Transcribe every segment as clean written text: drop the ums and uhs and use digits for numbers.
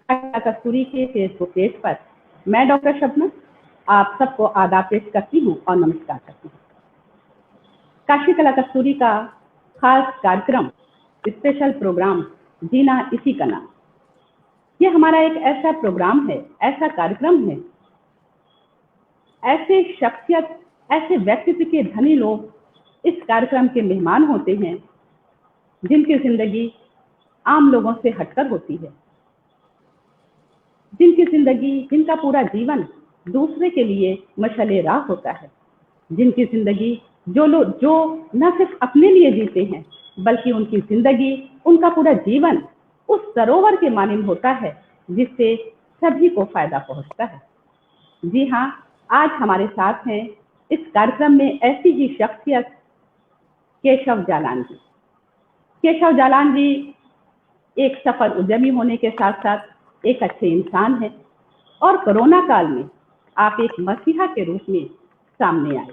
कस्तूरी के Facebook page पर मैं डॉक्टर शबनम आप सबको आदाब पेश करती हूँ और नमस्कार करती हूँ। काशी कला कस्तूरी का खास कार्यक्रम, स्पेशल प्रोग्राम जीना इसी का नाम। ये हमारा एक ऐसा प्रोग्राम है, ऐसा कार्यक्रम है, ऐसे शख्सियत, ऐसे व्यक्तित्व के धनी लोग इस कार्यक्रम के मेहमान होते हैं जिनकी जिंदगी आम लोगों से हटकर होती है, जिनकी जिंदगी, जिनका पूरा जीवन दूसरे के लिए मशाले राह होता है, जिनकी जिंदगी जो न सिर्फ अपने लिए जीते हैं बल्कि उनकी जिंदगी, उनका पूरा जीवन उस सरोवर के मानिंद होता है जिससे सभी को फायदा पहुंचता है। जी हाँ, आज हमारे साथ हैं इस कार्यक्रम में ऐसी ही शख्सियत केशव जालान जी। केशव जालान जी एक सफल उद्यमी होने के साथ साथ एक अच्छे इंसान हैं और कोरोना काल में आप एक मसीहा के रूप में सामने आए।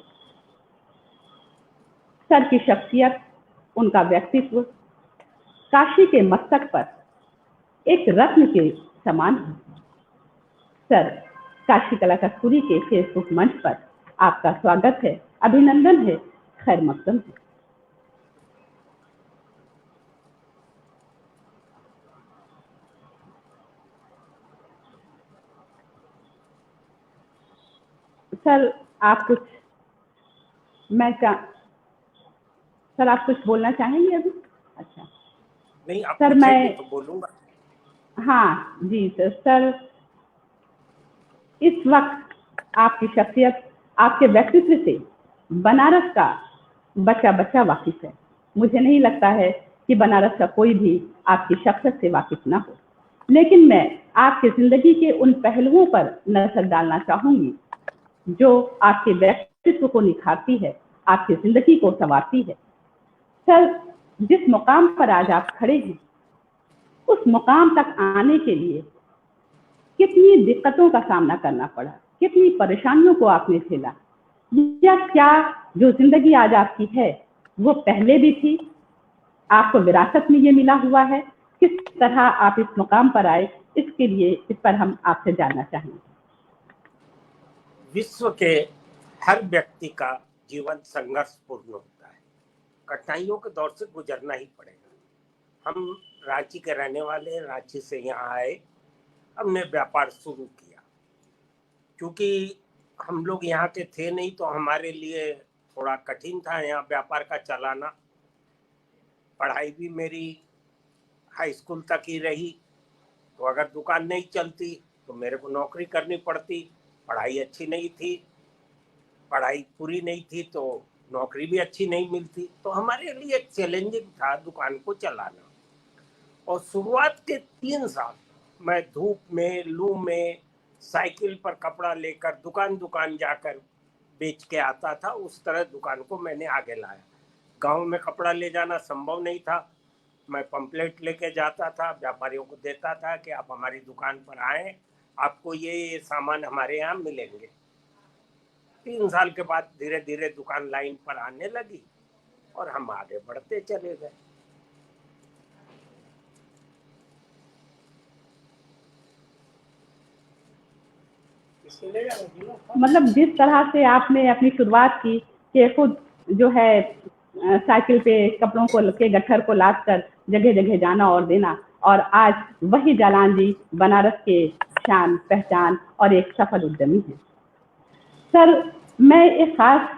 सर की शख्सियत, उनका व्यक्तित्व काशी के मस्तक पर एक रत्न के समान है। सर, काशी कला कस्तूरी के फेसबुक मंच पर आपका स्वागत है, अभिनंदन है, खैर मकदम है। सर आप कुछ सर आप कुछ बोलना चाहेंगे अभी? अच्छा नहीं, आप सर मैं तो बोलूंगा। हाँ जी सर, इस वक्त आपकी शख्सियत, आपके व्यक्तित्व से बनारस का बच्चा बच्चा वाकिफ है। मुझे नहीं लगता है कि बनारस का कोई भी आपकी शख्सियत से वाकिफ ना हो, लेकिन मैं आपकी जिंदगी के उन पहलुओं पर नजर डालना चाहूंगी जो आपके व्यक्तित्व को निखारती है, आपकी जिंदगी को संवारती है। सर, जिस मुकाम पर आज आप खड़े हैं, उस मुकाम तक आने के लिए कितनी दिक्कतों का सामना करना पड़ा, कितनी परेशानियों को आपने झेला, या क्या जो जिंदगी आज आपकी है वो पहले भी थी, आपको विरासत में ये मिला हुआ है? किस तरह आप इस मुकाम पर आए, इसके लिए इस पर हम आपसे जानना चाहेंगे। विश्व के हर व्यक्ति का जीवन संघर्षपूर्ण होता है, कठिनाइयों के दौर से गुजरना ही पड़ेगा। हम रांची के रहने वाले, रांची से यहाँ आए, हमने व्यापार शुरू किया। क्योंकि हम लोग यहाँ के थे नहीं तो हमारे लिए थोड़ा कठिन था यहाँ व्यापार का चलाना। पढ़ाई भी मेरी हाई स्कूल तक ही रही, तो अगर दुकान नहीं चलती तो मेरे को नौकरी करनी पड़ती। पढ़ाई अच्छी नहीं थी, पढ़ाई पूरी नहीं थी तो नौकरी भी अच्छी नहीं मिलती, तो हमारे लिए एक चैलेंजिंग था दुकान को चलाना। और शुरुआत के 3 साल मैं धूप में, लू में, साइकिल पर कपड़ा लेकर दुकान दुकान जाकर बेच के आता था। उस तरह दुकान को मैंने आगे लाया। गांव में कपड़ा ले जाना संभव नहीं था, मैं पंपलेट लेके जाता था, व्यापारियों को देता था कि आप हमारी दुकान पर आए, आपको ये सामान हमारे यहाँ मिलेंगे। 3 साल के बाद धीरे धीरे दुकान लाइन पर आने लगी और हम आगे बढ़ते चले गए। मतलब जिस तरह से आपने अपनी शुरुआत की कि खुद जो है साइकिल पे कपड़ों को के गट्ठर को लाद कर जगह जगह जाना और देना, और आज वही जालान जी बनारस के शान, पहचान और एक सफल उद्यमी हैं। सर, मैं एक खास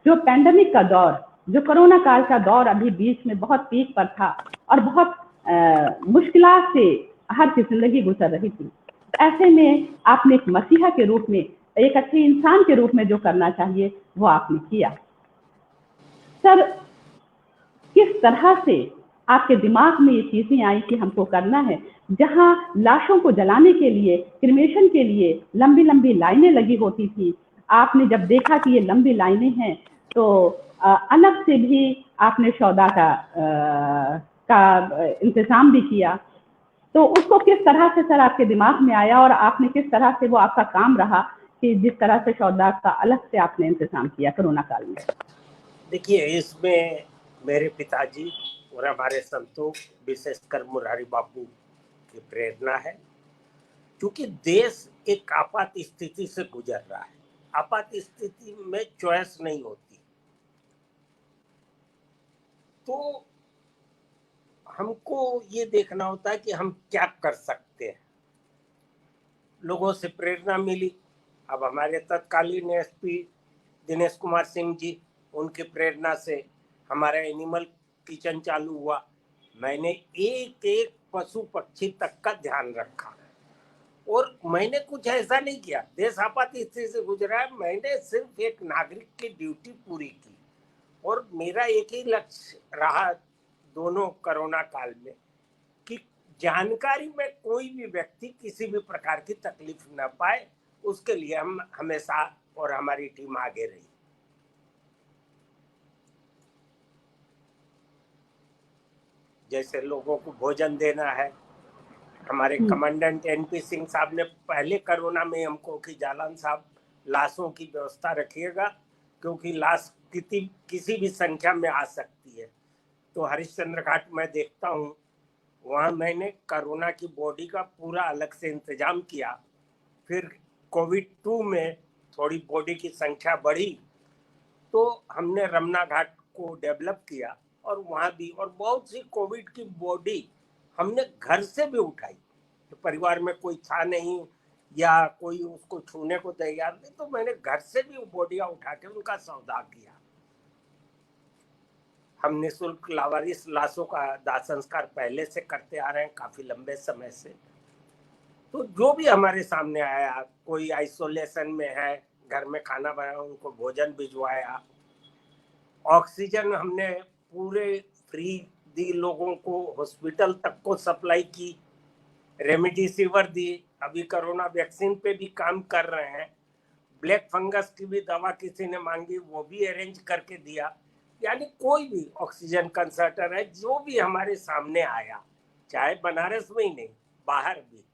जो पैंडेमिक का दौर, जो कोरोना काल का दौर अभी बीच में बहुत पीक पर था और बहुत मुश्किलात से हर की जिंदगी गुजर रही थी, ऐसे में आपने एक मसीहा के रूप में, एक अच्छे इंसान के रूप में जो करना चाहिए वो आपने किया। सर, किस तरह से आपके दिमाग में ये चीजें आई कि हमको करना है? जहां लाशों को जलाने के लिए, क्रिमेशन के लिए लंबी लंबी लाइनें लगी होती थी, आपने जब देखा कि ये लंबी लाइनें हैं तो अलग से भी आपने सौदा का इंतजाम भी किया। तो उसको किस तरह से सर आपके दिमाग में आया और आपने किस तरह से वो आपका काम रहा कि जिस तरह से सौदा का अलग से आपने इंतजाम किया कोरोना काल में? देखिए, इसमें मेरे पिताजी और हमारे संतों, विशेषकर मुरारी बापू की प्रेरणा है। क्योंकि देश एक आपात स्थिति से गुजर रहा है। आपात स्थिति में चॉइस नहीं होती, तो हमको ये देखना होता है कि हम क्या कर सकते हैं। लोगों से प्रेरणा मिली। अब हमारे तत्कालीन एसपी दिनेश कुमार सिंह जी, उनकी प्रेरणा से हमारा एनिमल किचन चालू हुआ। मैंने एक एक पशु पक्षी तक का ध्यान रखा और मैंने कुछ ऐसा नहीं किया। देश आपात स्थिति से गुजरा है, मैंने सिर्फ एक नागरिक की ड्यूटी पूरी की और मेरा एक ही लक्ष्य रहा दोनों कोरोना काल में कि जानकारी में कोई भी व्यक्ति किसी भी प्रकार की तकलीफ न पाए, उसके लिए हम हमेशा और हमारी टीम आगे रही। जैसे लोगों को भोजन देना है, हमारे कमांडेंट एनपी सिंह साहब ने पहले कोरोना में हमको कि जालान साहब लाशों की व्यवस्था रखिएगा, क्योंकि लाश किसी भी संख्या में आ सकती है। तो हरिश्चंद्र घाट में देखता हूँ, वहाँ मैंने कोरोना की बॉडी का पूरा अलग से इंतजाम किया। फिर कोविड-2 में थोड़ी बॉडी की संख्या बढ़ी तो हमने रमना घाट को डेवलप किया और वहाँ भी, और बहुत सी कोविड की बॉडी हमने घर से भी उठाई। तो परिवार में कोई था नहीं या कोई उसको छूने को तैयार नहीं, तो मैंने घर से भी बॉडियां उठा के उनका सौदा किया। हम निःशुल्क लावारिस लाशों का दाह संस्कार पहले से करते आ रहे हैं, काफी लंबे समय से। तो जो भी हमारे सामने आया, कोई आइसोलेशन में है, घर में खाना बनाया, उनको भोजन भिजवाया। ऑक्सीजन हमने पूरे फ्री दी, लोगों को हॉस्पिटल तक को सप्लाई की। रेमडेसिविर दी, अभी कोरोना वैक्सीन पे भी काम कर रहे हैं। ब्लैक फंगस की भी दवा किसी ने मांगी, वो भी अरेंज करके दिया। यानी कोई भी ऑक्सीजन कंसंट्रेटर है, जो भी हमारे सामने आया, चाहे बनारस में ही नहीं, बाहर भी।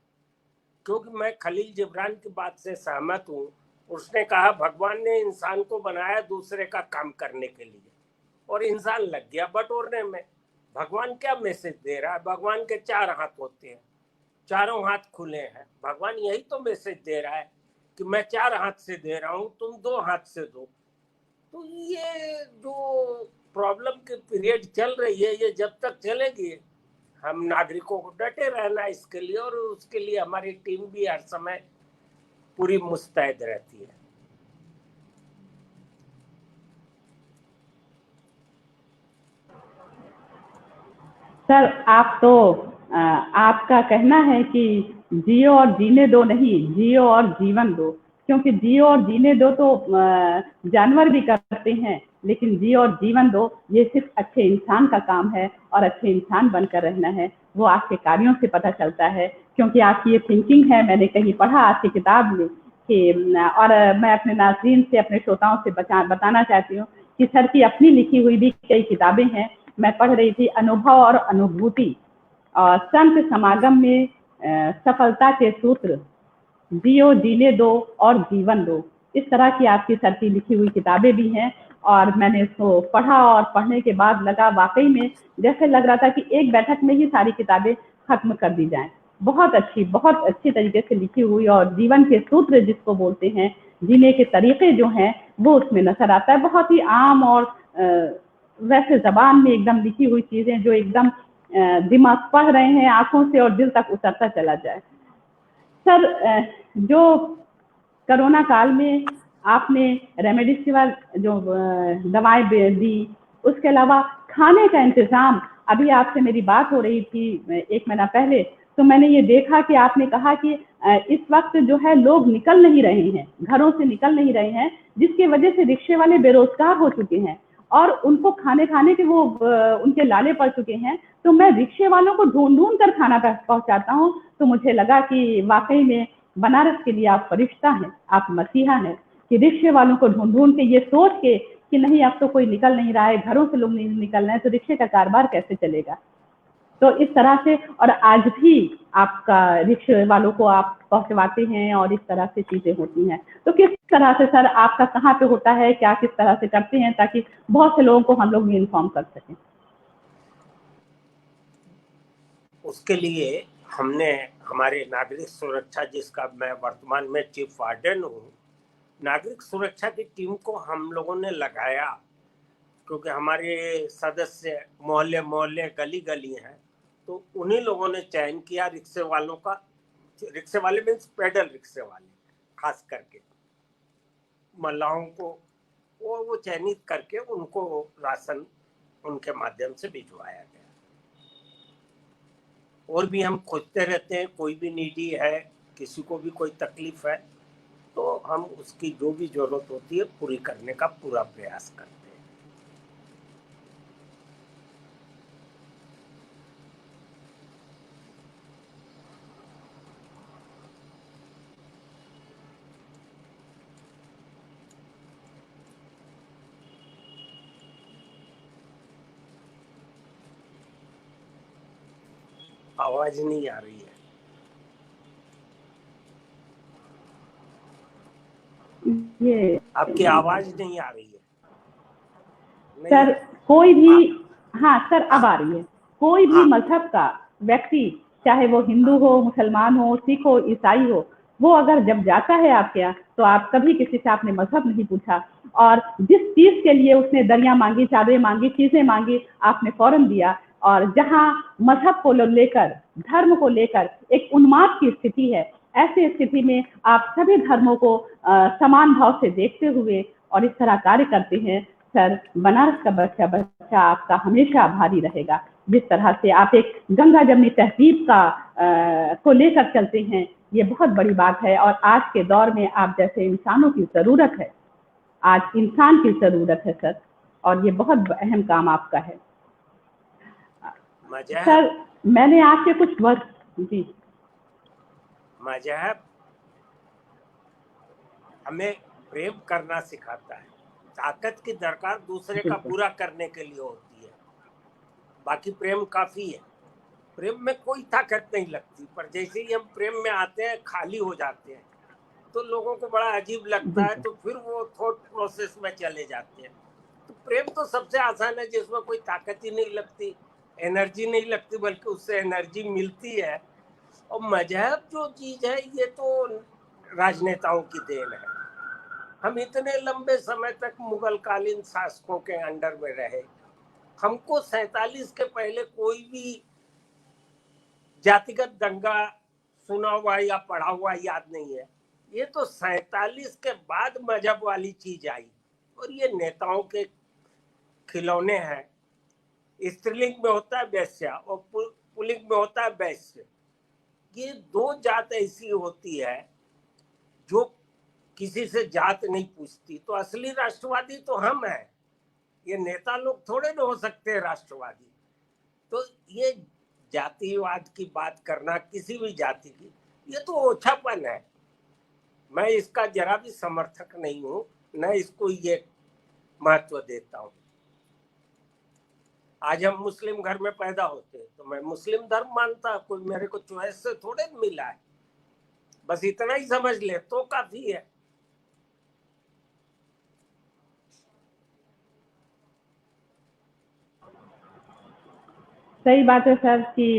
क्योंकि मैं खलील जिब्रान की बात से सहमत हूँ। उसने कहा भगवान ने इंसान को बनाया दूसरे का काम करने के लिए, और इंसान लग गया बटोरने में। भगवान क्या मैसेज दे रहा है? भगवान के 4 हाथ होते हैं, चारों हाथ खुले हैं। भगवान यही तो मैसेज दे रहा है कि मैं 4 हाथ से दे रहा हूँ, तुम 2 हाथ से दो। तो ये जो प्रॉब्लम की पीरियड चल रही है, ये जब तक चलेगी, हम नागरिकों को डटे रहना इसके लिए, और उसके लिए हमारी टीम भी हर समय पूरी मुस्तैद रहती है। सर, आप तो आपका कहना है कि जियो और जीने दो नहीं, जियो और जीवन दो। क्योंकि जियो और जीने दो तो जानवर भी करते हैं, लेकिन जियो और जीवन दो ये सिर्फ अच्छे इंसान का काम है, और अच्छे इंसान बनकर रहना है। वो आपके कार्यों से पता चलता है, क्योंकि आपकी ये थिंकिंग है। मैंने कहीं पढ़ा आपकी किताब में कि, और मैं अपने नाज़रीन से, अपने श्रोताओं से बताना चाहती हूँ कि सर की अपनी लिखी हुई भी कई किताबें हैं। मैं पढ़ रही थी अनुभव और अनुभूति, और संत समागम में सफलता के सूत्र, जियो जीने दो और जीवन दो। इस तरह की आपकी सर की लिखी हुई किताबें भी हैं, और मैंने इसको पढ़ा और पढ़ने के बाद लगा वाकई में जैसे लग रहा था कि एक बैठक में ही सारी किताबें खत्म कर दी जाएं। बहुत अच्छी तरीके से लिखी हुई, और जीवन के सूत्र जिसको बोलते हैं, जीने के तरीके जो हैं, वो उसमें नजर आता है। बहुत ही आम और वैसे जबान में एकदम लिखी हुई चीजें जो एकदम दिमाग पढ़ रहे हैं, आंखों से और दिल तक उतरता चला जाए। सर, जो कोरोना काल में आपने रेमडेसिविर जो दवाएं दी, उसके अलावा खाने का इंतजाम, अभी आपसे मेरी बात हो रही थी 1 महीना पहले, तो मैंने ये देखा कि आपने कहा कि इस वक्त जो है लोग निकल नहीं रहे हैं, घरों से निकल नहीं रहे हैं, जिसकी वजह से रिक्शे वाले बेरोजगार हो चुके हैं और उनको खाने के वो उनके लाले पड़ चुके हैं। तो मैं रिक्शे वालों को ढूंढ कर खाना पहुंचाता हूँ। तो मुझे लगा कि वाकई में बनारस के लिए आप फरिश्ता हैं, आप मसीहा हैं, कि रिक्शे वालों को ढूंढ के ये सोच के कि नहीं अब तो कोई निकल नहीं रहा है, घरों से लोग नहीं निकल रहे हैं, तो रिक्शे का कारोबार कैसे चलेगा। तो इस तरह से, और आज भी आपका रिक्शे वालों को आप पहुंचवाते हैं और इस तरह से चीजें होती हैं। तो किस तरह से सर आपका कहाँ पे होता है, क्या किस तरह से करते हैं, ताकि बहुत से लोगों को हम लोग भी इन्फॉर्म कर सकें। उसके लिए हमने हमारे नागरिक सुरक्षा, जिसका मैं वर्तमान में चीफ वार्डन हूँ, नागरिक सुरक्षा की टीम को हम लोगों ने लगाया, क्योंकि हमारे सदस्य मोहल्ले मोहल्ले गली गली हैं, तो उन्हीं लोगों ने चयन किया रिक्शे वालों का। रिक्शे वाले मीन्स पैडल रिक्शे वाले, खास करके महिलाओं को वो चयनित करके उनको राशन उनके माध्यम से भिजवाया गया। और भी हम खोजते रहते हैं, कोई भी नीडी है, किसी को भी कोई तकलीफ है, तो हम उसकी जो भी जरूरत होती है पूरी करने का पूरा प्रयास करते हैं। आवाज नहीं आ रही है। ये आपकी आवाज नहीं आ रही है। सर कोई भी, हाँ सर अब आ रही है। कोई भी मजहब का व्यक्ति, चाहे वो हिंदू हो, मुसलमान हो, सिख हो, ईसाई हो, वो अगर जब जाता है आपके यहाँ, तो आप कभी किसी से आपने मजहब नहीं पूछा, और जिस चीज के लिए उसने दरिया मांगी, चादरें मांगी, चीजें मांगी, आपने फौरन दिया। और जहाँ मजहब को लेकर, धर्म को लेकर एक उन्माद की स्थिति है, ऐसी स्थिति में आप सभी धर्मों को समान भाव से देखते हुए और इस तरह कार्य करते हैं। सर, बनारस का बच्चा आपका हमेशा आभारी रहेगा। जिस तरह से आप एक गंगा जमनी तहजीब का को लेकर चलते हैं, ये बहुत बड़ी बात है। और आज के दौर में आप जैसे इंसानों की जरूरत है, आज इंसान की जरूरत है सर, और ये बहुत अहम काम आपका है। सर मैंने आपके कुछ वर्क जी, मजहब हमें प्रेम करना सिखाता है। ताकत की दरकार दूसरे का बुरा करने के लिए होती है, बाकी प्रेम काफी है। प्रेम में कोई ताकत नहीं लगती, पर जैसे ही हम प्रेम में आते हैं, खाली हो जाते हैं, तो लोगों को बड़ा अजीब लगता है, तो फिर वो थॉट प्रोसेस में चले जाते हैं। तो प्रेम तो सबसे आसान है, जिसमें कोई ताकत ही नहीं लगती, एनर्जी नहीं लगती, बल्कि उससे एनर्जी मिलती है। और मजहब जो चीज है, ये तो राजनेताओं की देन है। हम इतने लंबे समय तक मुगलकालीन शासकों के अंडर में रहे, हमको 47 के पहले कोई भी जातिगत दंगा सुना हुआ या पढ़ा हुआ याद नहीं है। ये तो 47 के बाद मजहब वाली चीज आई, और ये नेताओं के खिलौने हैं। स्त्रीलिंग में होता है वैश्या और पुल्लिंग में होता है वैश्य। ये दो जात ऐसी होती है जो किसी से जात नहीं पूछती। तो असली राष्ट्रवादी तो हम हैं, ये नेता लोग थोड़े न हो सकते राष्ट्रवादी। तो ये जातिवाद की बात करना किसी भी जाति की, ये तो ओछापन है। मैं इसका जरा भी समर्थक नहीं हूं, न इसको ये महत्व देता हूं। आज हम मुस्लिम घर में पैदा होते हैं, तो मैं मुस्लिम धर्म मानता, कोई मेरे को चॉइस से थोड़े मिला है। बस इतना ही समझ ले तो काफी है। सही बात है सर, कि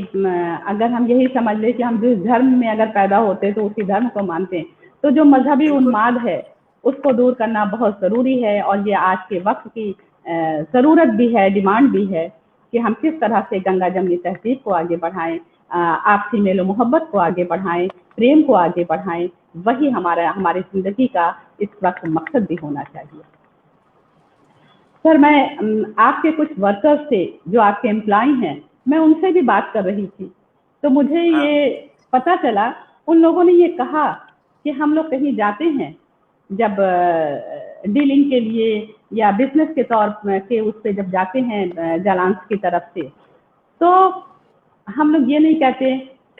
अगर हम यही समझ ले कि हम जिस धर्म में अगर पैदा होते तो उसी धर्म को मानते हैं, तो जो मजहबी उन्माद है उसको दूर करना बहुत ज़रूरी है। और ये आज के वक्त की ज़रूरत भी है, डिमांड भी है कि हम किस तरह से गंगा जमनी तहजीब को आगे बढ़ाएं, आपसी मेलो मोहब्बत को आगे बढ़ाएं, प्रेम को आगे बढ़ाएं। वही हमारी ज़िंदगी का इस वक्त मकसद भी होना चाहिए। सर, मैं आपके कुछ वर्कर्स से, जो आपके एम्प्लॉय हैं, मैं उनसे भी बात कर रही थी, तो मुझे ये पता चला, उन लोगों ने ये कहा कि हम लोग कहीं जाते हैं जब डीलिंग के लिए या बिजनेस के तौर के उस पर जब जाते हैं जालांस की तरफ से, तो हम लोग ये नहीं कहते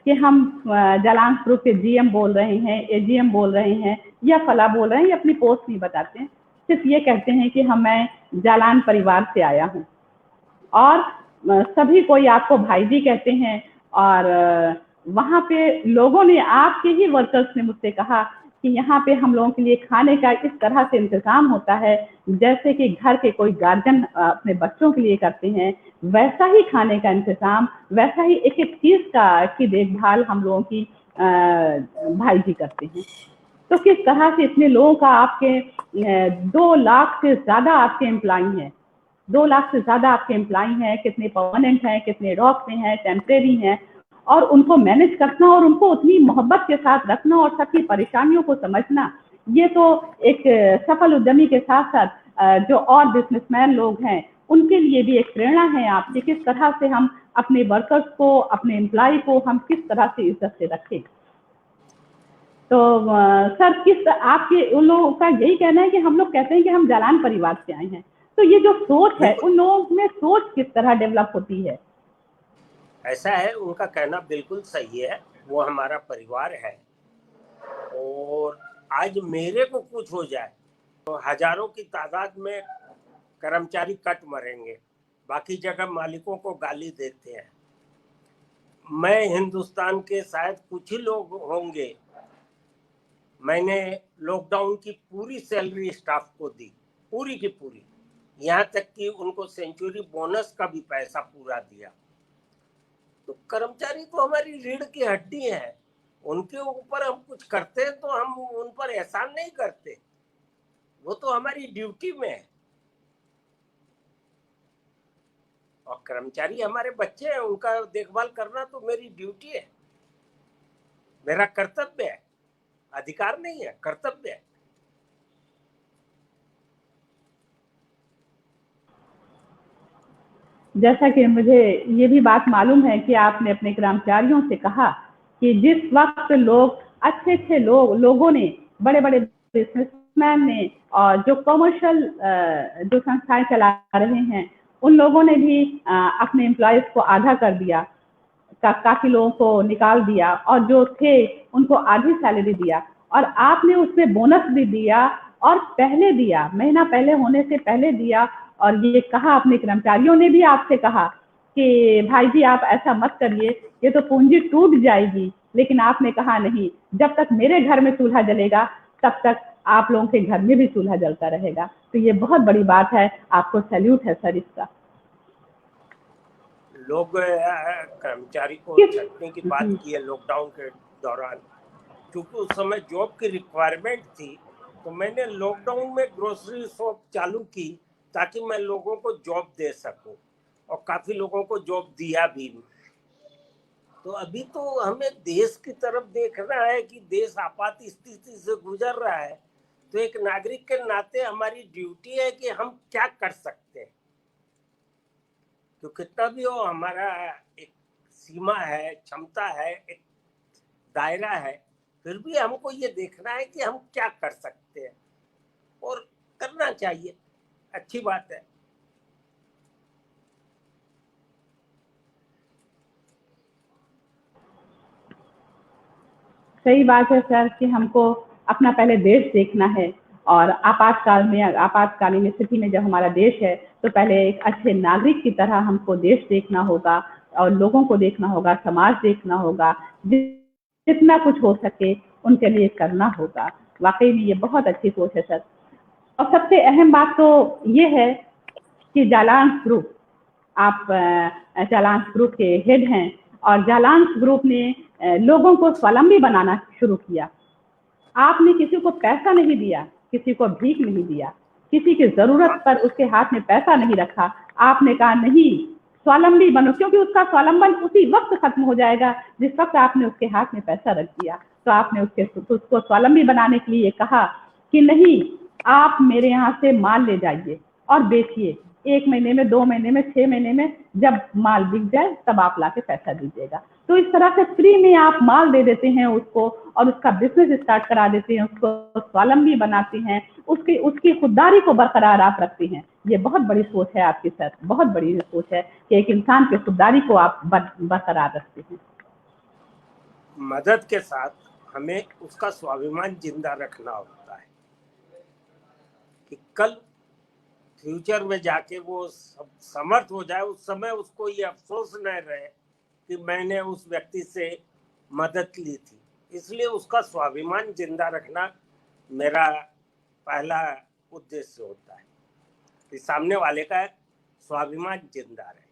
कि हम जालांस ग्रुप के जीएम बोल रहे हैं, एजीएम बोल रहे हैं या फला बोल रहे हैं, या अपनी पोस्ट नहीं बताते हैं। सिर्फ ये कहते हैं कि मैं जालान परिवार से आया हूँ, और सभी कोई आपको भाई जी कहते हैं। और वहाँ पे लोगों ने, आपके ही वर्कर्स ने मुझसे कहा कि यहाँ पे हम लोगों के लिए खाने का इस तरह से इंतजाम होता है जैसे कि घर के कोई गार्जियन अपने बच्चों के लिए करते हैं, वैसा ही खाने का इंतजाम, वैसा ही एक एक चीज की देखभाल हम लोगों की भाई जी करते हैं। तो किस तरह से इतने लोगों का आपके 2 लाख से ज्यादा आपके एम्प्लॉय हैं, 2 लाख से ज्यादा आपके एम्प्लॉय हैं, कितने परमानेंट हैं, कितने रॉक में हैं, टेम्परेरी हैं, और उनको मैनेज करना और उनको उतनी मोहब्बत के साथ रखना और सबकी परेशानियों को समझना, ये तो एक सफल उद्यमी के साथ साथ जो और बिजनेसमैन लोग हैं उनके लिए भी एक प्रेरणा है आपकी, किस तरह से हम अपने वर्कर्स को, अपने एम्प्लॉय को हम किस तरह से इज्जत से रखें। तो सर किस आपके उन लोगों का यही कहना है कि हम लोग कहते हैं कि हम जालान परिवार से आए हैं, तो ये जो सोच है उन लोगों में सोच किस तरह डेवलप होती है? ऐसा है, उनका कहना बिल्कुल सही है, वो हमारा परिवार है और आज मेरे को कुछ हो जाए तो हजारों की तादाद में कर्मचारी कट मरेंगे, बाकी जगह मालिकों को गाली देते हैं। मैं हिंदुस्तान के शायद कुछ ही लोग होंगे, मैंने लॉकडाउन की पूरी सैलरी स्टाफ को दी, पूरी की पूरी, यहाँ तक कि उनको सेंचुरी बोनस का भी पैसा पूरा दिया। तो कर्मचारी तो हमारी रीढ़ की हड्डी है, उनके ऊपर हम कुछ करते हैं तो हम उन पर एहसान नहीं करते, वो तो हमारी ड्यूटी में है। और कर्मचारी हमारे बच्चे हैं, उनका देखभाल करना तो मेरी ड्यूटी है, मेरा कर्तव्य है, अधिकार नहीं है, कर्तव्य है। जैसा कि मुझे ये भी बात मालूम है कि आपने अपने कर्मचारियों से कहा कि जिस वक्त लोग अच्छे अच्छे लोगों ने, बड़े बड़े बिजनेसमैन ने और जो कमर्शियल जो संस्थाएं चला रहे हैं उन लोगों ने भी अपने एम्प्लॉयज को आधा कर दिया, काफी लोगों को निकाल दिया और जो थे उनको आधी सैलरी दिया, और आपने उसमें बोनस भी दिया और पहले दिया, महीना पहले होने से पहले दिया। और ये कहा अपने कर्मचारियों ने भी आपसे कहा कि भाई जी आप ऐसा मत करिए, ये तो पूंजी टूट जाएगी, लेकिन आपने कहा नहीं, जब तक मेरे घर में चूल्हा जलेगा तब तक आप लोगों के घर में भी चूल्हा जलता रहेगा। तो ये बहुत बड़ी बात है, आपको सैल्यूट है सर इसका। लोग कर्मचारी को छंटने की बात की है लॉकडाउन के दौरान, क्योंकि उस समय जॉब की रिक्वायरमेंट थी, तो मैंने लॉकडाउन में ग्रोसरी शॉप चालू की ताकि मैं लोगों को जॉब दे सकूं, और काफी लोगों को जॉब दिया भी। तो अभी तो हमें देश की तरफ देखना है कि देश आपात स्थिति से गुजर रहा है, तो एक नागरिक के नाते हमारी ड्यूटी है कि हम क्या कर सकते हैं। तो कितना भी हो, हमारा एक सीमा है, क्षमता है, एक दायरा है, फिर भी हमको ये देखना है कि हम क्या कर सकते हैं और करना चाहिए, अच्छी बात है। सही बात है सर कि हमको अपना पहले देश देखना है, और आपातकालीन स्थिति में जब हमारा देश है तो पहले एक अच्छे नागरिक की तरह हमको देश देखना होगा और लोगों को देखना होगा, समाज देखना होगा, जितना कुछ हो सके उनके लिए करना होगा। वाकई में ये बहुत अच्छी सोच है सर। और सबसे अहम बात तो ये है कि जालांस ग्रुप, आप जालांस ग्रुप के हेड हैं, और जालांस ग्रुप ने लोगों को स्वावलंबी बनाना शुरू किया। आपने किसी को पैसा नहीं दिया, किसी को भीख नहीं दिया, किसी की जरूरत पर उसके हाथ में पैसा नहीं रखा। आपने कहा नहीं, स्वावलंबी बनो, क्योंकि उसका स्वावलंबन उसी वक्त खत्म हो जाएगा जिस वक्त आपने उसके हाथ में पैसा रख दिया। तो आपने उसको स्वावलंबी बनाने के लिए कहा कि नहीं, आप मेरे यहाँ से माल ले जाइए और बेचिए, 1 महीने में, 2 महीने में, 6 महीने में जब माल बिक जाए तब आप लाके पैसा दीजिएगा। तो इस तरह से फ्री में आप माल दे देते हैं उसको और उसका बिजनेस स्टार्ट करा देते हैं, उसको स्वावलंबी बनाते हैं, उसकी खुददारी को बरकरार आप रखते हैं। ये बहुत बड़ी सोच है आपकी सर, बहुत बड़ी सोच है कि एक इंसान की खुददारी को आप बरकरार रखते हैं। मदद के साथ हमें उसका स्वाभिमान जिंदा रखना होता है कि कल फ्यूचर में जाके वो समर्थ हो जाए, उस समय उसको ये अफसोस न रहे कि मैंने उस व्यक्ति से मदद ली थी। इसलिए उसका स्वाभिमान जिंदा रखना मेरा पहला उद्देश्य होता है कि सामने वाले का स्वाभिमान जिंदा रहे।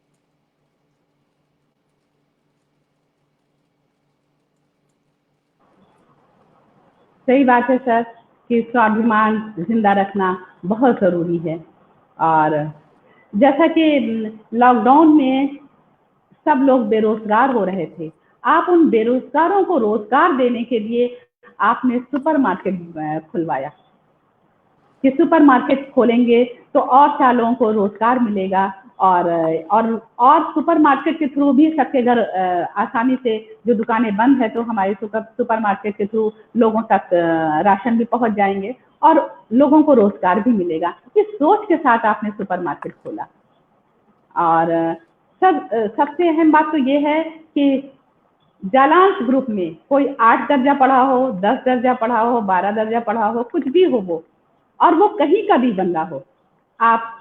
सही बात है सर कि स्वाभिमान जिंदा रखना बहुत ज़रूरी है। और जैसा कि लॉकडाउन में सब लोग बेरोजगार हो रहे थे, आप उन बेरोजगारों को रोजगार देने के लिए आपने सुपरमार्केट खुलवाया कि सुपरमार्केट खोलेंगे तो और 4 लोगों को रोजगार मिलेगा। और सुपरमार्केट के थ्रू भी सबके घर आसानी से, जो दुकानें बंद है तो हमारे सुपरमार्केट के थ्रू लोगों तक राशन भी पहुंच जाएंगे और लोगों को रोजगार भी मिलेगा। इस सोच के साथ आपने सुपरमार्केट खोला। और सबसे अहम बात तो ये है कि जालांस ग्रुप में कोई 8 दर्जा पढ़ा हो, 10 दर्जा पढ़ा हो, 12 दर्जा पढ़ा हो, कुछ भी हो वो, और वो कहीं का भी बंदा हो, आप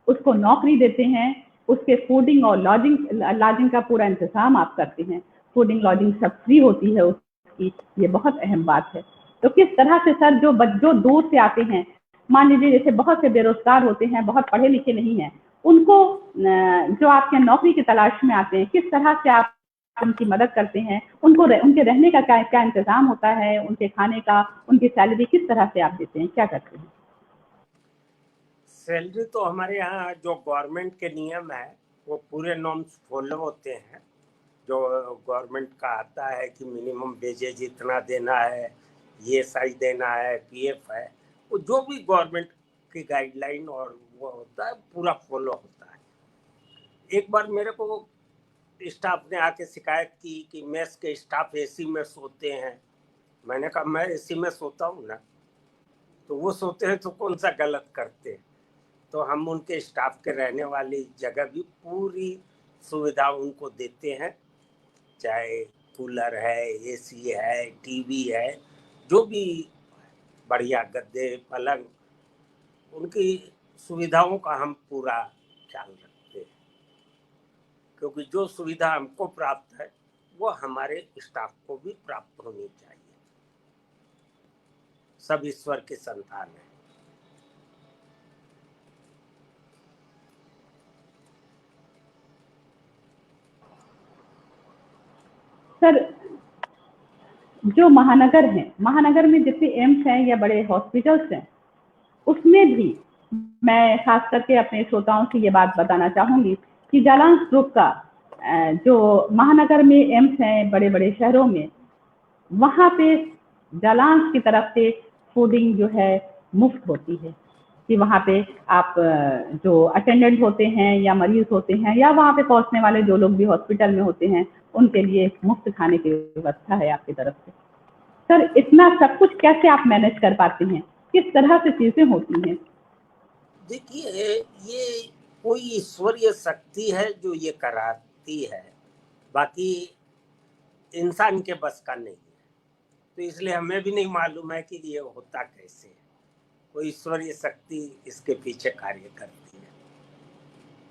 उसको नौकरी देते हैं, उसके फूडिंग और लॉजिंग का पूरा इंतजाम आप करते हैं। फूडिंग लॉजिंग सब फ्री होती है उसकी, ये बहुत अहम बात है। तो किस तरह से सर जो दूर से आते हैं, मान लीजिए जैसे बहुत से बेरोजगार होते हैं, बहुत पढ़े लिखे नहीं हैं, उनको जो आपके नौकरी की तलाश में आते हैं, किस तरह से आप उनकी मदद करते हैं, उनको उनके रहने का क्या इंतजाम होता है, उनके खाने का, उनकी सैलरी किस तरह से आप देते हैं, क्या करते हैं? सैलरी तो हमारे यहाँ जो गवर्नमेंट के नियम है वो पूरे नॉर्म्स फॉलो होते हैं। जो गवर्नमेंट का आता है कि मिनिमम वेजेज इतना देना है, ये साइज देना है, पीएफ है, वो जो भी गवर्नमेंट की गाइडलाइन और वो होता है पूरा फॉलो होता है। एक बार मेरे को स्टाफ ने आके शिकायत की कि मेस के स्टाफ एसी में सोते हैं। मैंने कहा मैं एसी में सोता हूँ ना, तो वो सोते हैं तो कौन सा गलत करते हैं। तो हम उनके स्टाफ के रहने वाली जगह भी पूरी सुविधा उनको देते हैं, चाहे कूलर है, एसी है, टीवी है, जो भी बढ़िया गद्दे पलंग, उनकी सुविधाओं का हम पूरा ख्याल रखते हैं, क्योंकि जो सुविधा हमको प्राप्त है वो हमारे स्टाफ को भी प्राप्त होनी चाहिए। सब ईश्वर की संतान है। सर जो महानगर हैं, महानगर में जितने एम्स हैं या बड़े हॉस्पिटल्स हैं, उसमें भी मैं खास करके अपने श्रोताओं से ये बात बताना चाहूंगी कि जालांस ग्रुप का जो महानगर में एम्स हैं, बड़े बड़े शहरों में, वहाँ पे जालांस की तरफ से फूडिंग जो है मुफ्त होती है कि वहाँ पे आप जो अटेंडेंट होते हैं या मरीज होते हैं या वहाँ पे पहुँचने वाले जो लोग भी हॉस्पिटल में होते हैं, उनके लिए मुफ्त खाने की व्यवस्था है आपकी तरफ से। सर इतना सब कुछ कैसे आप मैनेज कर पाते हैं, किस तरह से चीजें होती हैं? देखिए, ये कोई ईश्वरीय शक्ति है जो ये कराती है, बाकी इंसान के बस का नहीं है। तो इसलिए हमें भी नहीं मालूम है कि ये होता कैसे है। कोई ईश्वरीय शक्ति इसके पीछे कार्य करती है,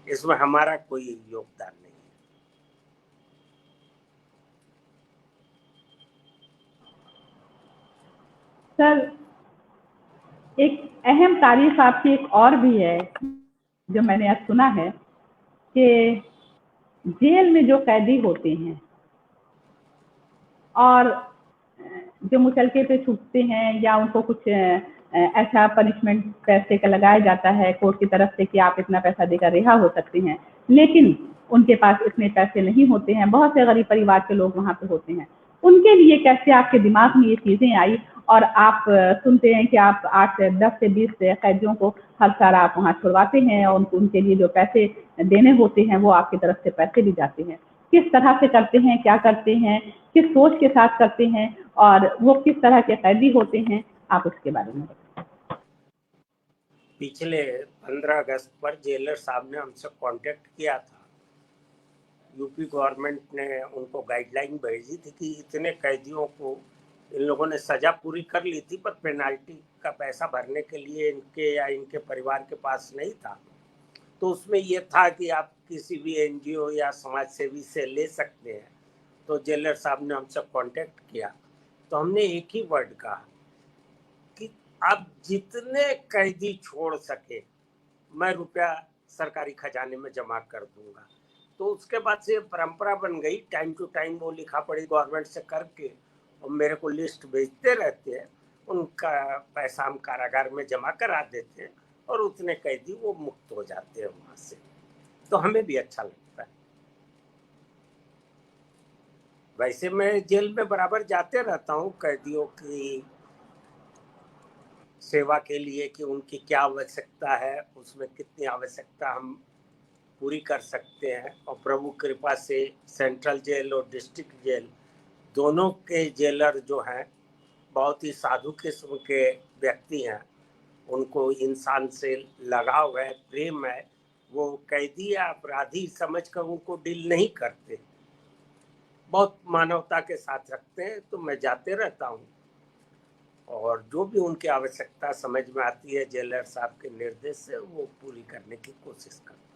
इसमें हमारा कोई योगदान नहीं है। सर एक अहम तारीफ आपकी एक और भी है जो मैंने आज सुना है कि जेल में जो कैदी होते हैं और जो मुचलके पे छूटते हैं या उनको कुछ ऐसा पनिशमेंट पैसे का लगाया जाता है कोर्ट की तरफ से कि आप इतना पैसा देकर रिहा हो सकते हैं, लेकिन उनके पास इतने पैसे नहीं होते हैं, बहुत से गरीब परिवार के लोग वहाँ पे होते हैं, उनके लिए कैसे आपके दिमाग में ये चीज़ें आई और आप सुनते हैं कि आप 8 से 10 से 20 कैदियों को हर साल आप वहाँ छुड़वाते हैं और उनके लिए जो पैसे देने होते हैं वो आपकी तरफ से पैसे भी जाते हैं, किस तरह से करते हैं, क्या करते हैं, किस सोच के साथ करते हैं और वो किस तरह के कैदी होते हैं, आप उसके बारे में बताएं। पिछले 15 अगस्त पर जेलर साहब ने हमसे कांटेक्ट किया था। यूपी गवर्नमेंट ने उनको गाइडलाइन भेजी थी कि इतने कैदियों को इन लोगों ने सजा पूरी कर ली थी, पर पेनाल्टी का पैसा भरने के लिए इनके या इनके परिवार के पास नहीं था। तो उसमें ये था कि आप किसी भी एनजीओ या समाज सेवी से ले सकते हैं। तो जेलर साहब ने हमसे कांटेक्ट किया तो हमने एक ही वर्ड कहा कि आप जितने कैदी छोड़ सके मैं रुपया सरकारी खजाने में जमा कर दूंगा। तो उसके बाद से परंपरा बन गई, टाइम टू टाइम वो लिखा पड़ी गवर्नमेंट से करके और मेरे को लिस्ट भेजते रहते हैं, उनका पैसा हम कारागार में जमा करा देते हैं और उतने कैदी वो मुक्त हो जाते हैं वहां से। तो हमें भी अच्छा लगता है। वैसे मैं जेल में बराबर जाते रहता हूँ कैदियों की सेवा के लिए कि उनकी क्या आवश्यकता है, उसमें कितनी आवश्यकता हम पूरी कर सकते हैं। और प्रभु कृपा से सेंट्रल जेल और डिस्ट्रिक्ट जेल दोनों के जेलर जो हैं बहुत ही साधु किस्म के व्यक्ति हैं। उनको इंसान से लगाव है, प्रेम है। वो कैदी या अपराधी समझकर उनको डील नहीं करते, बहुत मानवता के साथ रखते हैं। तो मैं जाते रहता हूँ और जो भी उनकी आवश्यकता समझ में आती है जेलर साहब के निर्देश से वो पूरी करने की कोशिश करता हूँ।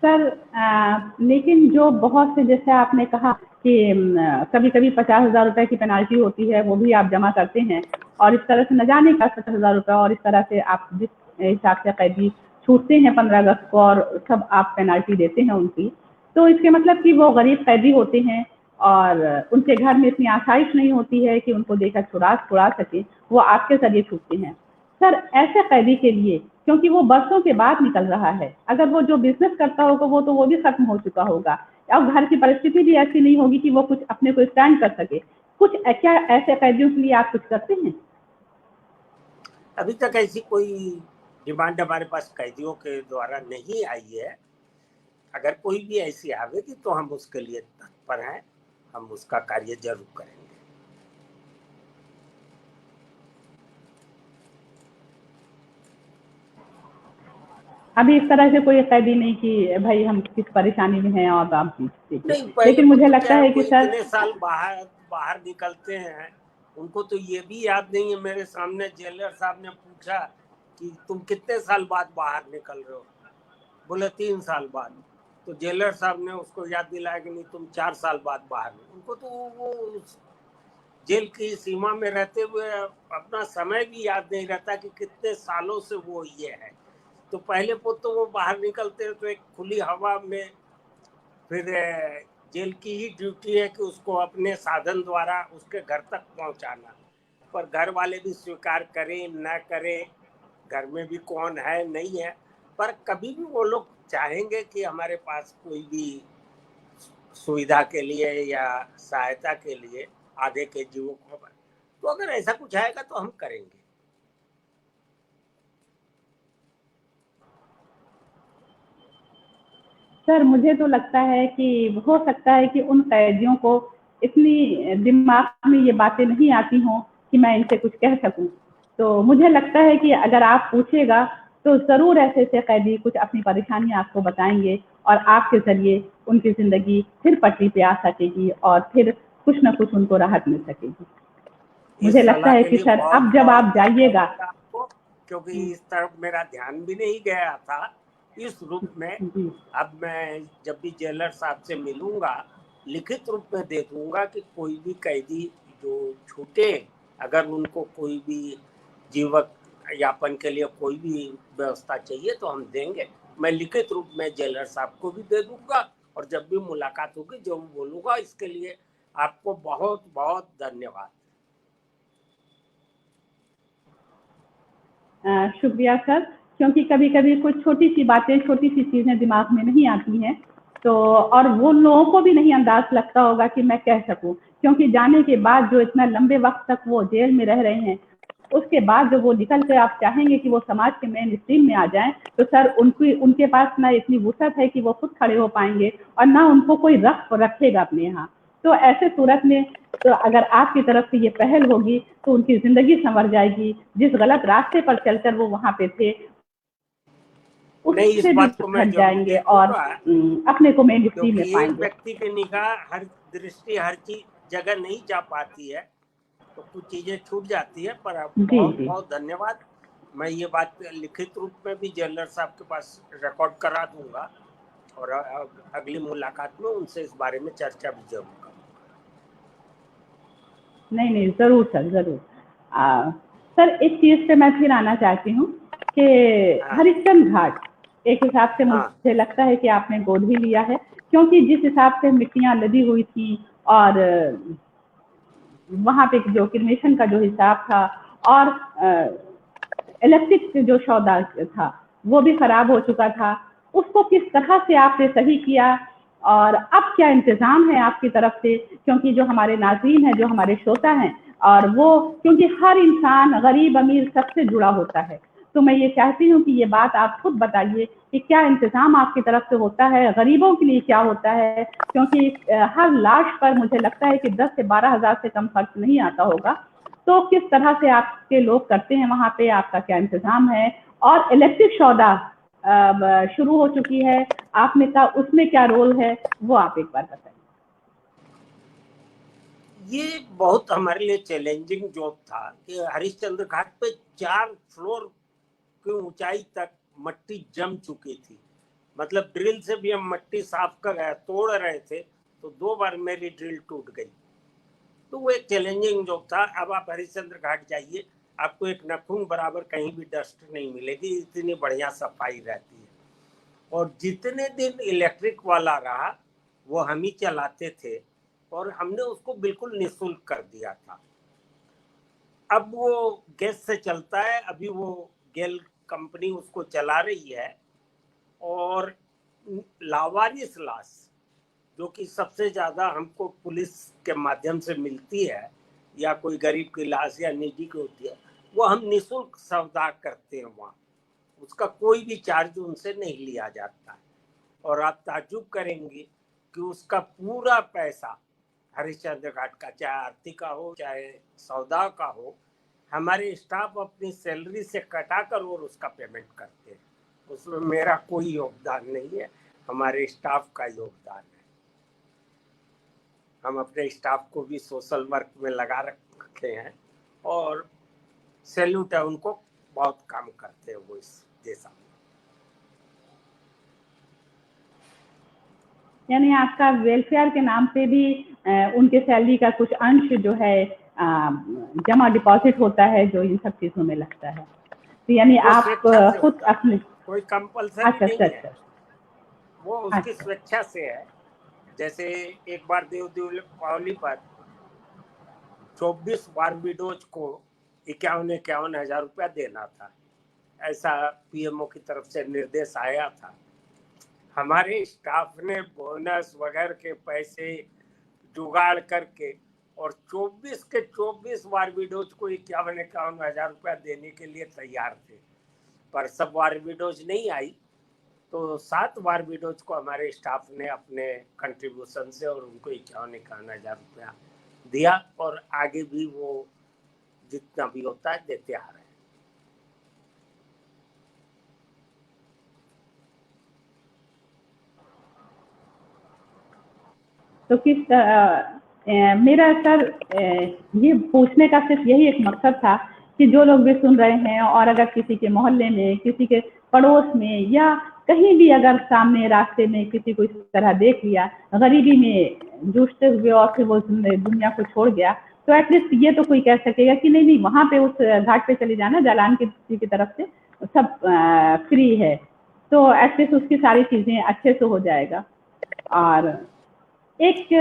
सर लेकिन जो बहुत से, जैसे आपने कहा कि कभी कभी 50,000 रुपए की पेनाल्टी होती है, वो भी आप जमा करते हैं और इस तरह से न जाने का 50,000 रुपये, और इस तरह से आप जिस हिसाब से कैदी छूटते हैं 15 अगस्त को और सब आप पेनाल्टी देते हैं उनकी, तो इसके मतलब कि वो गरीब कैदी होते हैं और उनके घर में इतनी आसाइश नहीं होती है कि उनको देकर छुड़ा सके, वो आपके जरिए छूटते हैं। सर ऐसे कैदी के लिए, क्योंकि वो बरसों के बाद निकल रहा है, अगर वो जो बिजनेस करता होगा वो भी खत्म हो चुका होगा, अब घर की परिस्थिति भी ऐसी नहीं होगी कि वो कुछ अपने को स्टैंड कर सके, कुछ क्या ऐसे कैदियों के लिए आप कुछ करते हैं? अभी तक ऐसी कोई डिमांड हमारे पास कैदियों के द्वारा नहीं आई है। अगर कोई भी ऐसी आवेगी तो हम उसके लिए तत्पर हैं, हम उसका कार्य जरूर करेंगे। अभी इस तरह से कोई कैदी नहीं कि भाई हम किस परेशानी में हैं और आप नहीं, लेकिन मुझे लगता है कि सर इतने साल बाहर निकलते हैं, उनको तो ये भी याद नहीं है। मेरे सामने जेलर साहब ने पूछा कि तुम कितने साल बाद बाहर निकल रहे हो, बोले 3 साल बाद। तो जेलर साहब ने उसको याद दिलाया कि नहीं तुम 4 साल बाद बाहर। उनको तो वो जेल की सीमा में रहते हुए अपना समय भी याद नहीं रहता कि कितने सालों से वो ये है। तो पहले तो वो बाहर निकलते हैं तो एक खुली हवा में, फिर जेल की ही ड्यूटी है कि उसको अपने साधन द्वारा उसके घर तक पहुंचाना। पर घर वाले भी स्वीकार करें न करें, घर में भी कौन है नहीं है, पर कभी भी वो लोग चाहेंगे कि हमारे पास कोई भी सुविधा के लिए या सहायता के लिए आगे के जीवों को, तो अगर ऐसा कुछ आएगा तो हम करेंगे। सर मुझे तो लगता है कि हो सकता है कि उन कैदियों को इतनी दिमाग में ये बातें नहीं आती हों कि मैं इनसे कुछ कह सकूं। तो मुझे लगता है कि अगर आप पूछेगा तो ज़रूर ऐसे ऐसे कैदी कुछ अपनी परेशानियां आपको बताएंगे और आपके ज़रिए उनकी ज़िंदगी फिर पटरी पे आ सकेगी और फिर कुछ न कुछ उनको राहत मिल सकेगी। मुझे लगता है कि सर अब जब आप जाइएगा, क्योंकि इस तरफ मेरा ध्यान भी नहीं गया था इस रूप में। अब मैं जब भी जेलर साहब से मिलूंगा लिखित रूप में दे दूंगा कि कोई भी कैदी जो छूटे, अगर उनको कोई भी जीवक यापन के लिए कोई भी व्यवस्था चाहिए तो हम देंगे। मैं लिखित रूप में जेलर साहब को भी दे दूंगा और जब भी मुलाकात होगी जो बोलूंगा। इसके लिए आपको बहुत बहुत धन्यवाद। शुक्रिया सर, क्योंकि कभी कभी कुछ छोटी सी बातें, छोटी सी चीज़ें दिमाग में नहीं आती हैं, तो और वो लोगों को भी नहीं अंदाज लगता होगा कि मैं कह सकूं, क्योंकि जाने के बाद जो इतना लंबे वक्त तक वो जेल में रह रहे हैं, उसके बाद जब वो निकल कर आप चाहेंगे कि वो समाज के मेन स्ट्रीम में आ जाएं, तो सर उनके पास ना इतनी वुसअत है कि वो खुद खड़े हो पाएंगे और ना उनको कोई रखेगा अपने यहाँ। तो ऐसे सूरत में तो अगर आपकी तरफ से ये पहल होगी तो उनकी ज़िंदगी संवर जाएगी। जिस गलत रास्ते पर चलकर वो वहाँ पे थे नहीं, इस उससे भी बात को मैं हट जरूर जाएंगे और देखूंगा, अपने को मेन स्ट्रीम में क्योंकि एक पाएंगे। व्यक्ति की निगाह हर दृष्टि हर चीज जगह नहीं जा पाती है, तो कुछ चीजें छूट जाती है। पर जी बहुत जी बहुत धन्यवाद। मैं ये बात लिखित रूप में भी जेलर साहब के पास रिकॉर्ड करा दूंगा और अगली मुलाकात में उनसे इस बारे में चर्चा भी जरूर करूंगा। नहीं नहीं, जरूर सर, जरूर। सर, एक चीज पे मैं फिर आना चाहती हूँ कि हरिश्चंद्र घाट एक हिसाब से मुझे लगता है कि आपने गोद ही लिया है, क्योंकि जिस हिसाब से मिट्टियां लदी हुई थी और वहां पे जो क्रिमेशन का जो हिसाब था और इलेक्ट्रिक जो सौदा था वो भी खराब हो चुका था, उसको किस तरह से आपने सही किया और अब क्या इंतजाम है आपकी तरफ से? क्योंकि जो हमारे नाज़रीन हैं, जो हमारे श्रोता हैं, और वो क्योंकि हर इंसान गरीब अमीर सबसे जुड़ा होता है, तो मैं ये चाहती हूँ कि ये बात आप खुद बताइए कि क्या इंतजाम आपकी तरफ से होता है, गरीबों के लिए क्या होता है? क्योंकि हर लाश पर मुझे लगता है कि 10 से 12 हज़ार से कम खर्च नहीं आता होगा, तो किस तरह से आपके लोग करते हैं वहाँ पे, आपका क्या इंतजाम है? और इलेक्ट्रिक सौदा शुरू हो चुकी है, आपने का उसमें क्या रोल है, वो आप एक बार बताइए। ये बहुत हमारे लिए चैलेंजिंग जॉब था कि हरिश्चंद्र घाट पे 4 फ्लोर की ऊंचाई तक मट्टी जम चुकी थी। मतलब ड्रिल से भी हम मट्टी साफ कर तोड़ रहे थे तो 2 बार मेरी ड्रिल टूट गई। तो वो एक चैलेंजिंग जॉब था। अब आप हरिश्चंद्र घाट जाइए, आपको एक नखून बराबर कहीं भी डस्ट नहीं मिलेगी, इतनी बढ़िया सफाई रहती है। और जितने दिन इलेक्ट्रिक वाला रहा वो हम ही चलाते थे और हमने उसको बिल्कुल निःशुल्क कर दिया था। अब वो गैस से चलता है, अभी वो गेल कंपनी उसको चला रही है। और लावारिस लाश जो कि सबसे ज्यादा हमको पुलिस के माध्यम से मिलती है या कोई गरीब की लाश या निजी की होती है, वो हम निःशुल्क सौदा करते हैं वहाँ, उसका कोई भी चार्ज उनसे नहीं लिया जाता है। और आप ताज्जुब करेंगे कि उसका पूरा पैसा हरिश्चंद्र घाट का, चाहे आरती का हो चाहे सौदा का हो, हमारे स्टाफ अपनी सैलरी से कटा कर और उसका पेमेंट करते हैं। उसमें मेरा कोई योगदान नहीं है, हमारे स्टाफ का योगदान है। हम अपने स्टाफ को भी सोशल वर्क में लगा रखे हैं और सैल्यूट है उनको, बहुत काम करते हैं वो इस जैसा। यानी आपका वेलफेयर के नाम पे भी उनके सैलरी का कुछ अंश जो है जमा डिपॉजिट होता है, जो इन सब चीजों में लगता है। तो यानी आप खुद अपने कोई कंपल्सरी नहीं है, वो उसकी स्वेच्छा से है। जैसे एक बार देव दीपावली पर 24 बारबीडोज को 51 हजार रुपया देना था, ऐसा पीएमओ की तरफ से निर्देश आया था। हमारे स्टाफ ने बोनस वगैरह के पैसे जुगाड़ करके और 24 के 24 बारबीडोज को 51 हजार रुपया देने के लिए तैयार थे, पर सब बारबीडोज नहीं आई, तो 7 बारबीडोज को हमारे स्टाफ ने अपने कंट्रीब्यूशन से और उनको 51 हजार रुपया दिया और आगे भी वो जितना भी होता है देते आ रहे हैं। तो मेरा सर ये पूछने का सिर्फ यही एक मकसद था कि जो लोग भी सुन रहे हैं और अगर किसी के मोहल्ले में, किसी के पड़ोस में या कहीं भी अगर सामने रास्ते में किसी को इस तरह देख लिया गरीबी में जूझते हुए और फिर वो दुनिया को छोड़ गया, तो एटलीस्ट ये तो कोई कह सकेगा कि नहीं नहीं वहाँ पे उस घाट पे चले जाना, जालान की तरफ से सब फ्री है, तो एटलीस्ट उसकी सारी चीज़ें अच्छे से हो जाएगा। और एक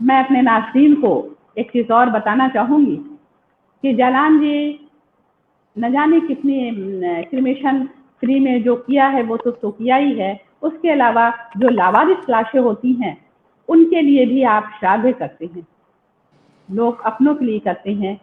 मैं अपने नाज़रीन को एक चीज़ और बताना चाहूँगी कि जालान जी न जाने कितनी क्रिमेशन फ्री में जो किया है वो तो किया ही है, उसके अलावा जो लावारिस लाशें होती हैं उनके लिए भी आप श्राद्ध करते हैं। लोग अपनों के लिए करते हैं,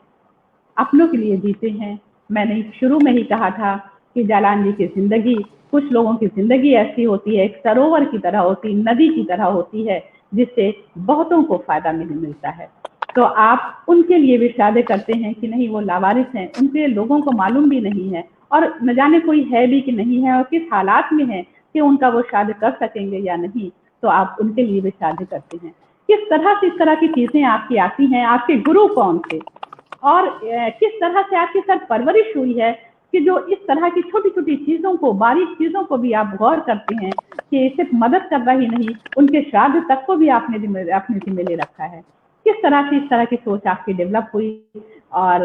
अपनों के लिए जीते हैं। मैंने शुरू में ही कहा था कि जालान जी की जिंदगी, कुछ लोगों की जिंदगी ऐसी होती है, एक सरोवर की तरह होती, नदी की तरह होती है, जिससे बहुतों को फायदा मिलता है। तो आप उनके लिए भी श्राद्ध करते हैं कि नहीं, वो लावारिस हैं, उनके लोगों को मालूम भी नहीं है और न जाने कोई है भी कि नहीं है और किस हालात में है कि उनका वो श्राद्ध कर सकेंगे या नहीं, तो आप उनके लिए भी श्राद्ध करते हैं। किस तरह से इस तरह की चीजें आपकी आती हैं? आपके गुरु कौन थे और किस तरह से आपकी सर परवरिश हुई है कि जो इस तरह की छोटी छोटी चीजों को, बारीक चीजों को भी आप गौर करते हैं कि सिर्फ मदद करना ही नहीं, उनके श्राद्ध तक को भी आपने अपने जिम्मे ले रखा है। किस तरह से इस तरह की सोच आपकी डेवलप हुई, और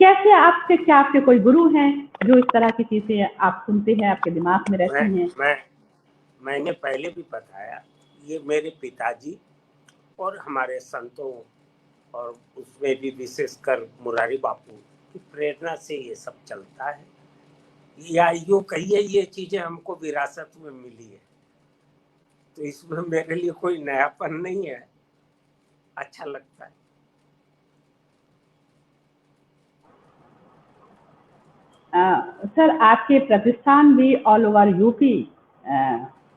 कैसे आपके, क्या आपके कोई गुरु हैं जो इस तरह की चीजें आप सुनते हैं, आपके दिमाग में रहती हैं? मैंने पहले भी बताया, ये मेरे पिताजी और हमारे संतों, और उसमें भी विशेषकर मुरारी बापू की प्रेरणा से ये सब चलता है, या यूँ कहिए ये चीजें हमको विरासत में मिली है, तो इसमें मेरे लिए कोई नयापन नहीं है, अच्छा लगता है। सर, आपके प्रतिष्ठान भी ऑल ओवर यूपी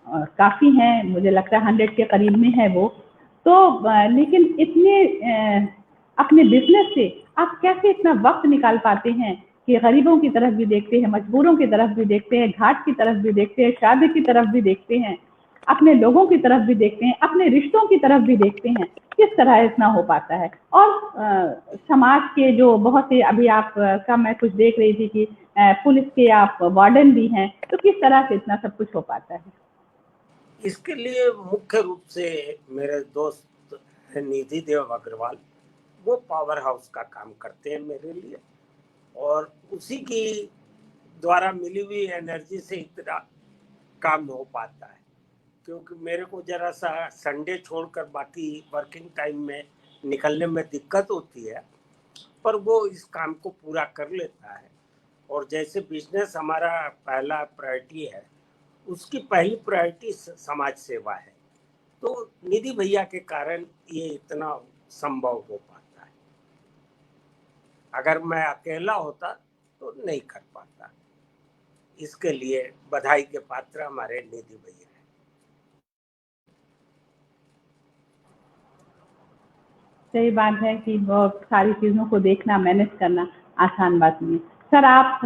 काफ़ी हैं, मुझे लगता है 100 के करीब में है वो। तो लेकिन इतने अपने बिजनेस से आप कैसे इतना वक्त निकाल पाते हैं कि गरीबों की तरफ भी देखते हैं, मजबूरों की तरफ भी देखते हैं, घाट की तरफ भी देखते हैं, शादी की तरफ भी देखते हैं, अपने लोगों की तरफ भी देखते हैं, अपने रिश्तों की तरफ भी देखते हैं? किस तरह इतना हो पाता है? और समाज के जो बहुत से, अभी आप का मैं कुछ देख रही थी कि पुलिस के आप वार्डन भी हैं, तो किस तरह से इतना सब कुछ हो पाता है? इसके लिए मुख्य रूप से मेरे दोस्त निधि देव अग्रवाल, वो पावर हाउस का काम करते हैं मेरे लिए, और उसी की द्वारा मिली हुई एनर्जी से इतना काम हो पाता है। क्योंकि मेरे को जरा सा संडे छोड़कर बाकी वर्किंग टाइम में निकलने में दिक्कत होती है, पर वो इस काम को पूरा कर लेता है। और जैसे बिजनेस हमारा पहला प्रायोरिटी है, उसकी पहली प्रायोरिटी समाज सेवा है, तो निधि भैया के कारण ये इतना संभव हो पाता है। अगर मैं अकेला होता तो नहीं कर पाता। इसके लिए बधाई के पात्र हमारे निधि भैया हैं। सही बात है कि बहुत सारी चीज़ों को देखना, मैनेज करना आसान बात नहीं है। सर, आप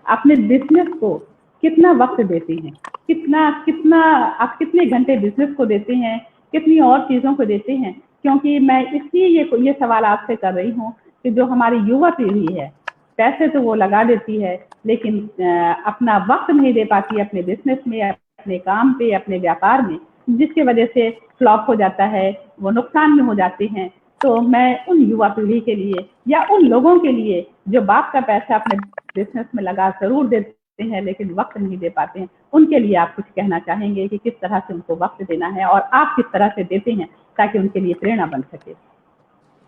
अपने बिजनेस को कितना वक्त देते हैं? कितना कितना आप कितने घंटे बिजनेस को देते हैं? कितनी और चीज़ों को देते हैं? क्योंकि मैं इसलिए ये सवाल आपसे कर रही हूँ कि जो हमारी युवा पीढ़ी है, पैसे तो वो लगा देती है, लेकिन अपना वक्त नहीं दे पाती अपने बिजनेस में, अपने काम पे, अपने व्यापार में, जिसकी वजह से फ्लॉप हो जाता है, वो नुकसान में हो जाते हैं। तो मैं उन युवा पीढ़ी के लिए, या उन लोगों के लिए जो बाप का पैसा अपने बिजनेस में लगा जरूर देते हैं लेकिन वक्त नहीं दे पाते हैं, उनके लिए आप कुछ कहना चाहेंगे कि किस तरह से उनको वक्त देना है, और आप किस तरह से देते हैं ताकि उनके लिए प्रेरणा बन सके?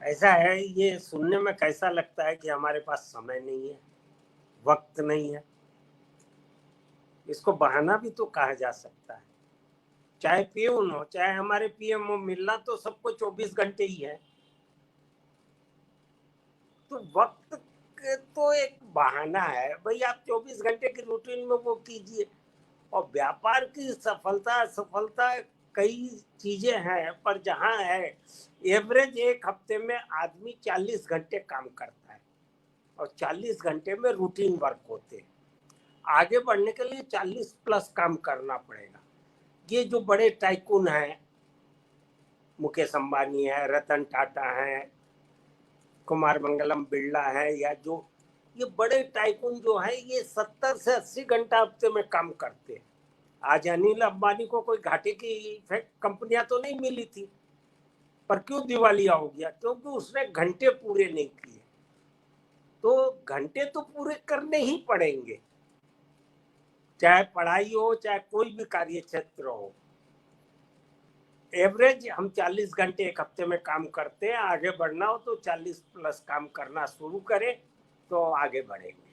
ऐसा है, ये सुनने में कैसा लगता है कि हमारे पास समय नहीं है, वक्त नहीं है। इसको बहाना भी तो कहा जा सकता है। चाहे पीयून हो, चाहे हमारे पीएम हो, मिलना तो सबको 24 घंटे ही है। तो वक्त तो एक बहाना है भाई, आप 24 घंटे की रूटीन में वो कीजिए। और व्यापार की सफलता असफलता कई चीजें हैं, पर जहाँ है एवरेज एक हफ्ते में आदमी 40 घंटे काम करता है, और 40 घंटे में रूटीन वर्क होते हैं। आगे बढ़ने के लिए 40 प्लस काम करना पड़ेगा। ये जो बड़े टाइकून हैं, मुकेश अंबानी है, रतन टाटा है, कुमार मंगलम बिरला है, या जो ये बड़े टाइकून जो है, ये 70 से 80 घंटा हफ्ते में काम करते हैं। आज अनिल अंबानी को कोई घाटे की कंपनियां तो नहीं मिली थी, पर क्यों दिवालिया हो गया? क्योंकि उसने घंटे पूरे नहीं किए। तो घंटे तो पूरे करने ही पड़ेंगे, चाहे पढ़ाई हो, चाहे कोई भी कार्य क्षेत्र हो। एवरेज हम 40 घंटे एक हफ्ते में काम करते हैं। आगे बढ़ना हो तो 40 प्लस काम करना शुरू करें तो आगे बढ़ेंगे।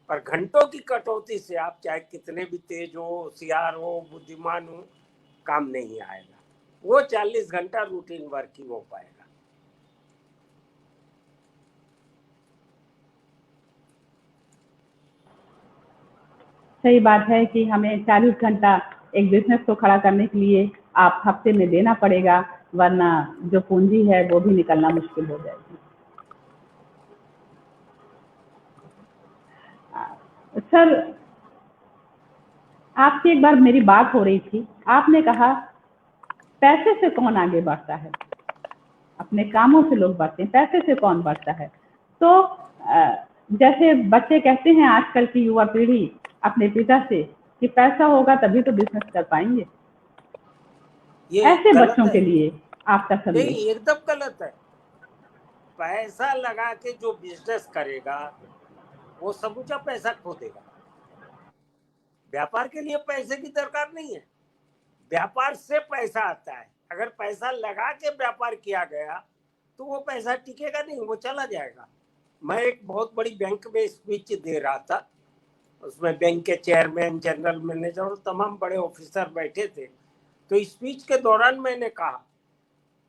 पर घंटों की कटौती से आप चाहे कितने भी तेज हो, होशियार हो, बुद्धिमान हो, काम नहीं आएगा। वो 40 घंटा रूटीन वर्क ही हो पाएगा। सही बात है कि हमें 40 घंटा एक बिजनेस को खड़ा करने के लिए आप हफ्ते में देना पड़ेगा, वरना जो पूंजी है वो भी निकलना मुश्किल हो जाएगी। सर, आपसे एक बार मेरी बात हो रही थी, आपने कहा पैसे से कौन आगे बढ़ता है, अपने कामों से लोग बढ़ते हैं, पैसे से कौन बढ़ता है। तो जैसे बच्चे कहते हैं आजकल की युवा पीढ़ी अपने पिता से कि पैसा होगा तभी तो बिजनेस कर पाएंगे, ये ऐसे गलत बच्चों है। के लिए आपका संदेश? नहीं, एकदम गलत है। पैसा लगा के जो बिजनेस करेगा वो समूचा पैसा खो देगा। व्यापार के लिए पैसे की दरकार नहीं है, व्यापार से पैसा आता है। अगर पैसा लगा के व्यापार किया गया तो वो पैसा टिकेगा नहीं, वो चला जाएगा। मैं एक बहुत बड़ी बैंक में स्पीच दे रहा था, उसमें बैंक के चेयरमैन, जनरल मैनेजर और तमाम बड़े ऑफिसर बैठे थे। तो स्पीच के दौरान मैंने कहा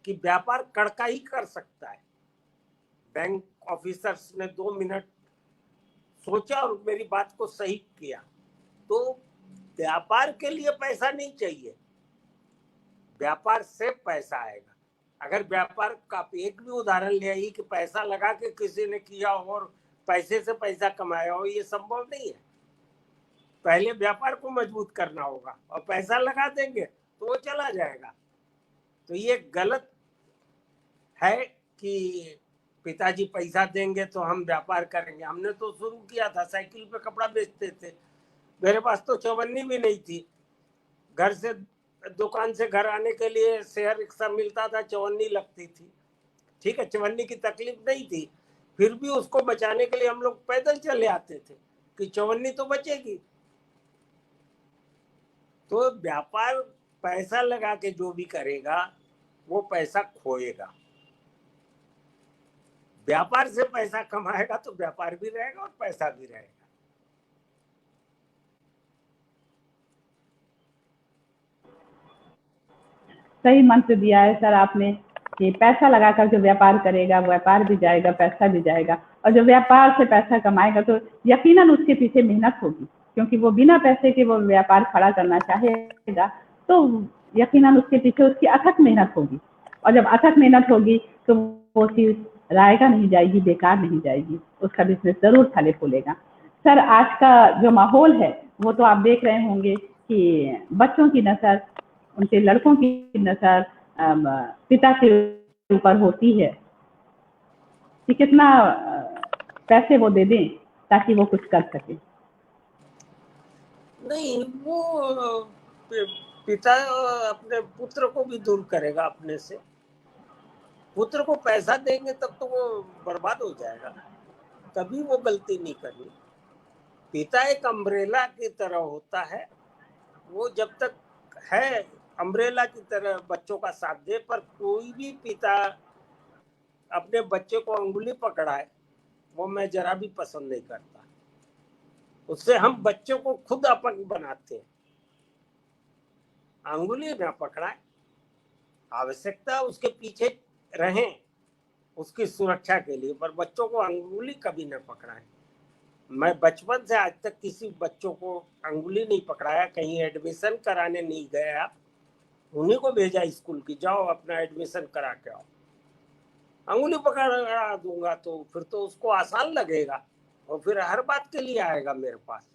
कि व्यापार कड़का ही कर सकता है। बैंक ऑफिसर्स ने 2 मिनट सोचा और मेरी बात को सही किया। तो व्यापार के लिए पैसा नहीं चाहिए, व्यापार से पैसा आएगा। अगर व्यापार का एक भी उदाहरण ले आइए कि पैसा लगा के किसी ने किया और पैसे से पैसा कमाया हो, ये संभव नहीं है। पहले व्यापार को मजबूत करना होगा और पैसा लगा देंगे तो वो चला जाएगा। तो ये गलत है कि पिताजी पैसा देंगे तो हम व्यापार करेंगे। हमने तो शुरू किया था, साइकिल पे कपड़ा बेचते थे। मेरे पास तो चवन्नी भी नहीं थी, घर से दुकान से घर आने के लिए शेयर रिक्शा मिलता था, चवन्नी लगती थी। ठीक है, चवन्नी की तकलीफ नहीं थी, फिर भी उसको बचाने के लिए हम लोग पैदल चले आते थे कि चवन्नी तो बचेगी। तो व्यापार पैसा लगा के जो भी करेगा वो पैसा खोएगा। व्यापार से पैसा कमाएगा तो व्यापार भी रहेगा और पैसा भी रहेगा। सही मंत्र दिया है सर आपने कि पैसा लगाकर जो व्यापार करेगा व्यापार भी जाएगा, पैसा भी जाएगा। और जो व्यापार से पैसा कमाएगा तो यकीनन उसके पीछे मेहनत होगी, क्योंकि वो बिना पैसे के वो व्यापार खड़ा करना चाहेगा तो यकीनन उसके पीछे उसकी अथक मेहनत होगी। और जब अथक मेहनत होगी तो वो चीज़ रायगा नहीं जाएगी, बेकार नहीं जाएगी, उसका बिजनेस जरूर फले फूलेगा। सर आज का जो माहौल है वो तो आप देख रहे होंगे कि बच्चों की नज़र, उनके लड़कों की नज़र पिता के ऊपर होती है कि कितना पैसे वो दे दें ताकि वो कुछ कर सके। नहीं, वो पिता अपने पुत्र को भी दूर करेगा अपने से। पुत्र को पैसा देंगे तब तो वो बर्बाद हो जाएगा, कभी वो गलती नहीं करनी। पिता एक अम्ब्रेला की तरह होता है, वो जब तक है अम्ब्रेला की तरह बच्चों का साथ दे। पर कोई भी पिता अपने बच्चे को अंगुली पकड़ाए वो मैं जरा भी पसंद नहीं करता। उससे हम बच्चों को खुद अपंग बनाते हैं। अंगुली ना पकड़ाए, आवश्यकता उसके पीछे रहें उसकी सुरक्षा के लिए, पर बच्चों को अंगुली कभी न पकड़ाएं। मैं बचपन से आज तक किसी बच्चों को अंगुली नहीं पकड़ाया, कहीं एडमिशन कराने नहीं गया, उन्हीं को भेजा स्कूल की, जाओ अपना एडमिशन करा के आओ। अंगुली पकड़ा दूंगा तो फिर तो उसको आसान लगेगा और फिर हर बात के लिए आएगा मेरे पास।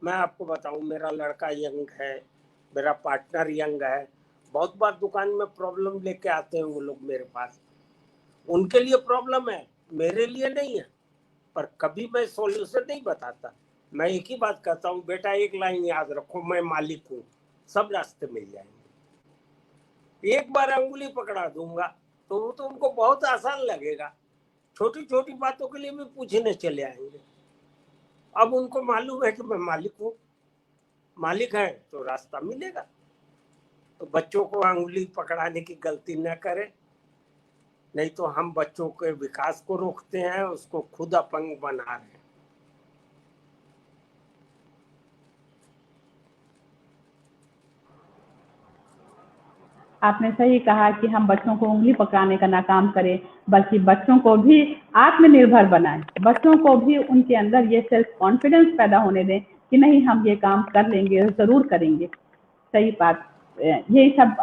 मैं आपको बताऊं, मेरा लड़का यंग है, मेरा पार्टनर यंग है, बहुत बार दुकान में प्रॉब्लम लेके आते हैं वो लोग मेरे पास। उनके लिए प्रॉब्लम है, मेरे लिए नहीं है, पर कभी मैं सॉल्यूशन नहीं बताता। मैं एक ही बात कहता हूँ, बेटा एक लाइन याद रखो, मैं मालिक हूँ, सब रास्ते मिल जाएंगे। एक बार अंगुली पकड़ा दूंगा तो वो तो उनको बहुत आसान लगेगा, छोटी छोटी बातों के लिए भी पूछने चले आएंगे। अब उनको मालूम है कि मैं मालिक हूँ, मालिक है तो रास्ता मिलेगा। तो बच्चों को अंगुली पकड़ाने की गलती न करें, नहीं तो हम बच्चों के विकास को रोकते हैं, उसको खुद अपंग बना रहे हैं। आपने सही कहा कि हम बच्चों को उंगली पकड़ाने का ना काम करें, बल्कि बच्चों को भी आत्मनिर्भर बनाएं, बच्चों को भी उनके अंदर ये सेल्फ कॉन्फिडेंस पैदा होने दें कि नहीं हम ये काम कर लेंगे और ज़रूर करेंगे। सही बात, यही सब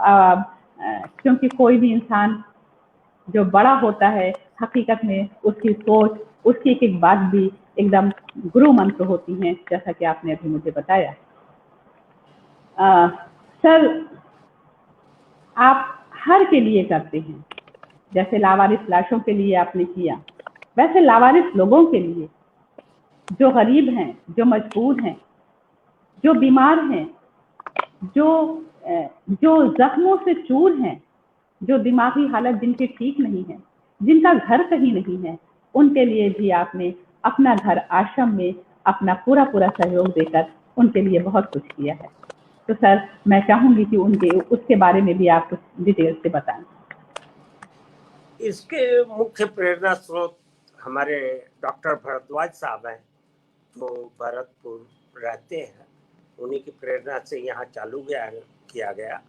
क्योंकि कोई भी इंसान जो बड़ा होता है हकीकत में उसकी सोच, उसकी एक एक बात भी एकदम गुरु मंत्र होती हैं, जैसा कि आपने अभी मुझे बताया। सर आप हर के लिए करते हैं, जैसे लावारिस लाशों के लिए आपने किया, वैसे लावारिस लोगों के लिए जो गरीब हैं, जो मजबूर हैं, जो बीमार हैं, जो जो जख्मों से चूर हैं, जो दिमागी हालत जिनकी ठीक नहीं है, जिनका घर कहीं नहीं है, उनके लिए भी आपने अपना घर आश्रम में अपना पूरा पूरा सहयोग देकर उनके लिए बहुत कुछ किया है। तो सर, मैं चाहूंगी कि उनके उसके बारे में भी आप कुछ डिटेल से बताएं। इसके मुख्य प्रेरणा स्रोत हमारे डॉक्टर भरद्वाज साहब हैं, जो भरतपुर रहते हैं। उन्हीं की प्रेरणा से यहाँ चालू किया गया।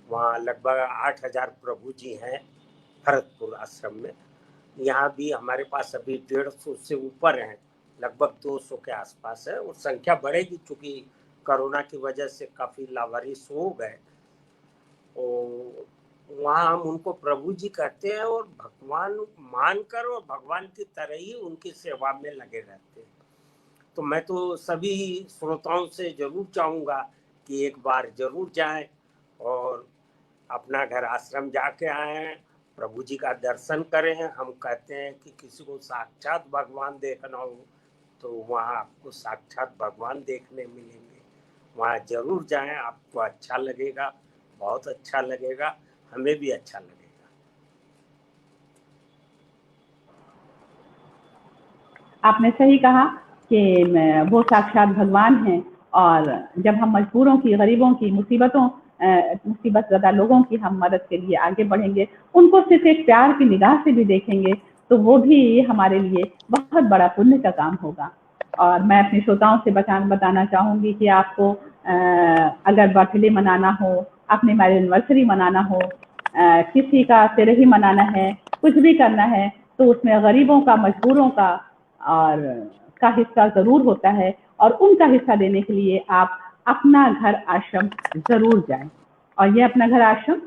वहाँ लगभग 8,000 प्रभु जी हैं भरतपुर आश्रम में। यहाँ भी हमारे पास अभी 150 से ऊपर हैं, लगभग 200 के आसपास है। और संख्या बढ़ेगी, चूँकि कोरोना की वजह से काफ़ी लावारिस हो गए। और वहाँ हम उनको प्रभु जी कहते हैं और भगवान मानकर और भगवान की तरह ही उनकी सेवा में लगे रहते हैं। तो मैं तो सभी श्रोताओं से जरूर चाहूँगा कि एक बार जरूर जाएं और अपना घर आश्रम जाके आएं, प्रभु जी का दर्शन करें। हम कहते हैं कि किसी को साक्षात भगवान देखना हो तो वहाँ आपको साक्षात भगवान देखने मिलेंगे। वहाँ जरूर जाएं, आपको अच्छा लगेगा, बहुत अच्छा लगेगा, हमें भी अच्छा लगेगा। आपने सही कहा कि वो साक्षात भगवान हैं, और जब हम मजबूरों की, गरीबों की, मुसीबत ज़्यादा लोगों की हम मदद के लिए आगे बढ़ेंगे, उनको सिर्फ एक प्यार की निगाह से भी देखेंगे, तो वो भी हमारे लिए बहुत बड़ा पुण्य का काम होगा। और मैं अपने श्रोताओं से बताना चाहूँगी कि आपको अगर बर्थडे मनाना हो, अपनी मैरिज एनिवर्सरी मनाना हो, किसी का तिरही मनाना है, कुछ भी करना है, तो उसमें गरीबों का, मजबूरों का और का हिस्सा ज़रूर होता है, और उनका हिस्सा देने के लिए आप अपना घर आश्रम ज़रूर जाएं। और ये अपना घर आश्रम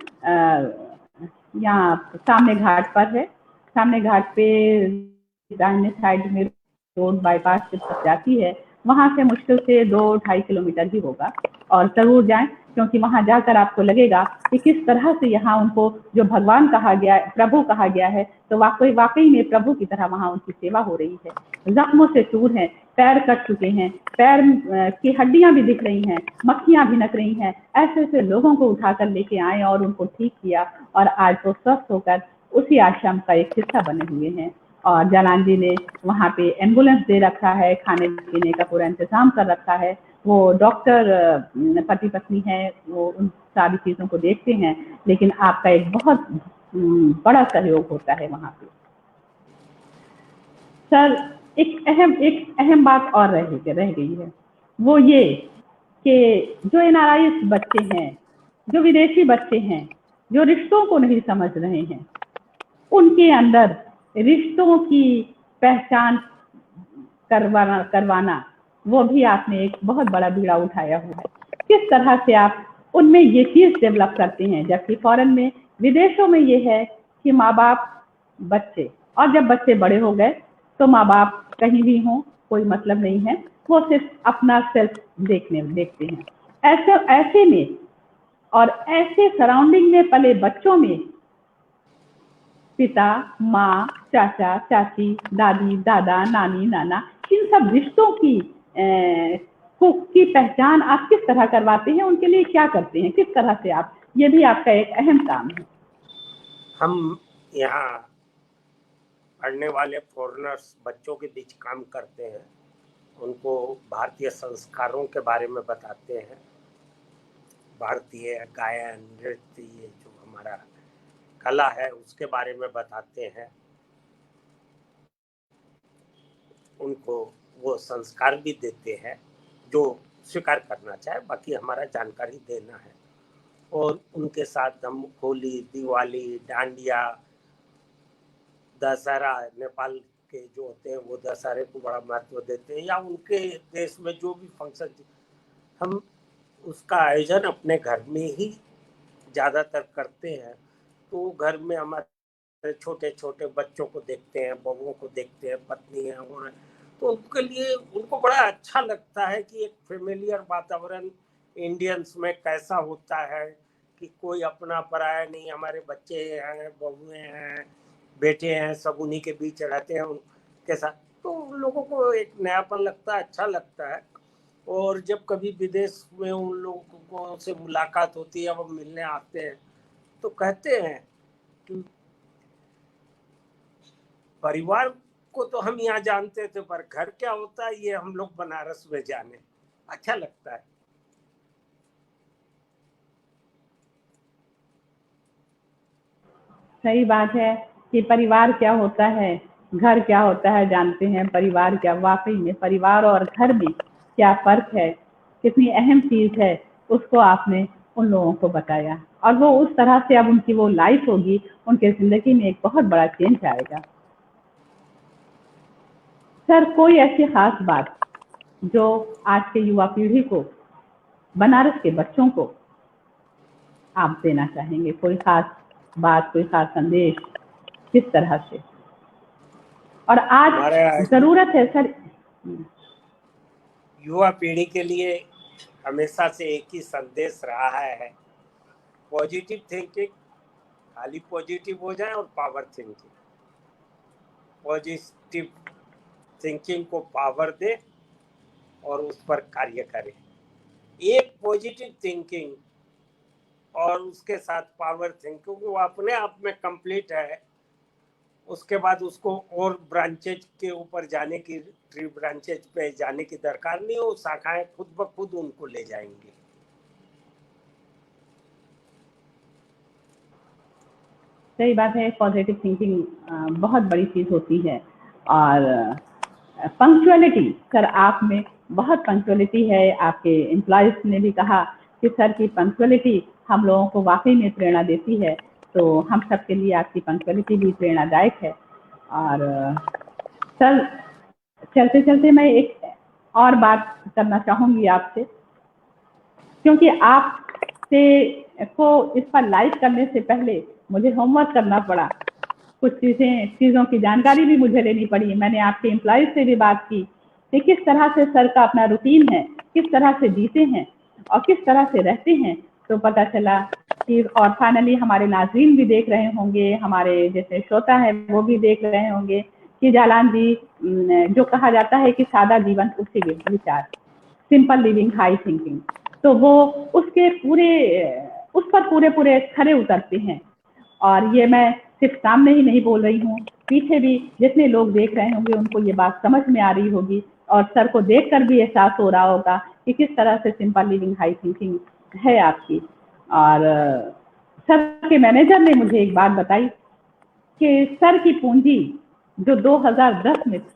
यहाँ सामने घाट पर है। सामने घाट पे दाहिने साइड में रोड बाईपास से तक जाती है, वहाँ से मुश्किल से 2-2.5 किलोमीटर ही होगा। और ज़रूर जाएं, क्योंकि वहाँ जाकर आपको लगेगा कि किस तरह से यहाँ उनको जो भगवान कहा गया, प्रभु कहा गया है, तो वाकई में प्रभु की तरह वहाँ उनकी सेवा हो रही है। जख्मों से चूर हैं, पैर कट चुके हैं, पैर की हड्डियां भी दिख रही हैं, मक्खियां भिनक रही हैं, ऐसे ऐसे लोगों को उठाकर लेके आए और उनको ठीक किया, और आज वो स्वस्थ होकर उसी आश्रम का एक हिस्सा बने हुए हैं। और जालान जी ने वहाँ पे एम्बुलेंस दे रखा है, खाने पीने का पूरा इंतजाम कर रखा है। वो डॉक्टर पति पत्नी है, वो उन सारी चीज़ों को देखते हैं, लेकिन आपका एक बहुत बड़ा सहयोग होता है वहाँ पे। सर, एक अहम बात और रह गई है, वो ये कि जो एनआरआई बच्चे हैं, जो विदेशी बच्चे हैं, जो रिश्तों को नहीं समझ रहे हैं, उनके अंदर रिश्तों की पहचान करवाना, वो भी आपने एक बहुत बड़ा बीड़ा उठाया हुआ है। किस तरह से आप उनमें ये चीज डेवलप करते हैं, जबकि फॉरेन में, विदेशों में ये है कि माँ बाप, बच्चे, और जब बच्चे बड़े हो गए तो माँ बाप कहीं भी हों, कोई मतलब नहीं है, वो सिर्फ अपना सेल्फ देखते हैं। ऐसे में और ऐसे सराउंडिंग में पले बच्चों में पिता, माँ, चाचा, चाची, दादी, दादा, नानी, नाना, इन सब रिश्तों की पहचान आप किस तरह करवाते हैं, उनके लिए क्या करते हैं, किस तरह से आप, ये भी आपका एक अहम काम है। हम यहाँ पढ़ने वाले फॉरेनर्स बच्चों के बीच काम करते हैं, उनको भारतीय संस्कारों के बारे में बताते हैं, भारतीय गायन, नृत्य, ये जो हमारा कला है उसके बारे में बताते हैं। उनको वो संस्कार भी देते हैं जो स्वीकार करना चाहे, बाकी हमारा जानकारी देना है। और उनके साथ हम होली, दिवाली, डांडिया, दशहरा, नेपाल के जो होते हैं वो दशहरे को बड़ा महत्व देते हैं, या उनके देश में जो भी फंक्शन, हम उसका आयोजन अपने घर में ही ज़्यादातर करते हैं। तो घर में हमारे छोटे छोटे बच्चों को देखते हैं, बहुओं को देखते हैं, पत्नी है, और तो उनके लिए उनको बड़ा अच्छा लगता है कि एक फेमिलियर वातावरण इंडियंस में कैसा होता है, कि कोई अपना पराया नहीं, हमारे बच्चे हैं, बहुएं हैं, बेटे हैं, सब उन्हीं के बीच रहते हैं उनके साथ। तो उन लोगों को एक नयापन लगता है, अच्छा लगता है। और जब कभी विदेश में उन लोगों से मुलाकात होती है, वो मिलने आते हैं तो कहते हैं कि परिवार को तो हम यहाँ जानते थे, पर घर क्या होता है ये हम लोग बनारस में जाने। अच्छा लगता है। सही बात है कि परिवार क्या होता है, घर क्या होता है जानते हैं, परिवार क्या। वाकई में परिवार और घर में क्या फर्क है, कितनी अहम चीज है, उसको आपने उन लोगों को बताया। और वो उस तरह से अब उनकी वो लाइफ होगी, उनके जिंदगी में एक बहुत बड़ा चेंज आएगा। सर, कोई ऐसी खास बात जो आज के युवा पीढ़ी को, बनारस के बच्चों को आप देना चाहेंगे? कोई खास बात, कोई खास संदेश, किस तरह से? और आज जरूरत है सर युवा पीढ़ी के लिए, हमेशा से एक ही संदेश रहा है, पॉजिटिव थिंकिंग। खाली पॉजिटिव हो जाए और पावर थिंकिंग। पॉजिटिव थिंकिंग को पावर दे और उस पर कार्य करें। एक पॉजिटिव थिंकिंग और उसके साथ पावर थिंकिंग वो अपने आप में कंप्लीट है। उसके बाद उसको और ब्रांचेज के ऊपर जाने की, ट्री ब्रांचेज पे जाने की दरकार नहीं हो, शाखाएं खुद ब खुद उनको ले जाएंगी। सही बात है, पॉजिटिव थिंकिंग बहुत बड़ी चीज होती है। और पंक्चुअलिटी, सर आप में बहुत पंक्चुअलिटी है। आपके एम्प्लॉयज ने भी कहा कि सर की पंक्चुअलिटी हम लोगों को वाकई में प्रेरणा देती है। तो हम सब के लिए आपकी पंक्चुअलिटी भी प्रेरणादायक है। और सर, चलते चलते मैं एक और बात करना चाहूंगी आपसे, क्योंकि आपसे को इस पर लाइव करने से पहले मुझे होमवर्क करना पड़ा। कुछ चीज़ों की जानकारी भी मुझे लेनी पड़ी। मैंने आपके एम्प्लॉयज से भी बात की कि किस तरह से सर का अपना रूटीन है, किस तरह से जीते हैं और किस तरह से रहते हैं। तो पता चला कि, और फाइनली हमारे नाज़रीन भी देख रहे होंगे, हमारे जैसे श्रोता है वो भी देख रहे होंगे कि जालान जी, जो कहा जाता है कि सादा जीवन उच्च विचार, सिंपल लिविंग हाई थिंकिंग, तो वो उसके उस पर पूरे खरे उतरते हैं। और ये मैं सिर्फ सामने ही नहीं बोल रही हूँ, पीछे भी जितने लोग देख रहे होंगे उनको ये बात समझ में आ रही होगी और सर को देखकर भी एहसास हो रहा होगा कि किस तरह से सिंपल लिविंग हाई थिंकिंग है आपकी। और सर के मैनेजर ने मुझे एक बात बताई कि सर की पूंजी जो 2010 में थी,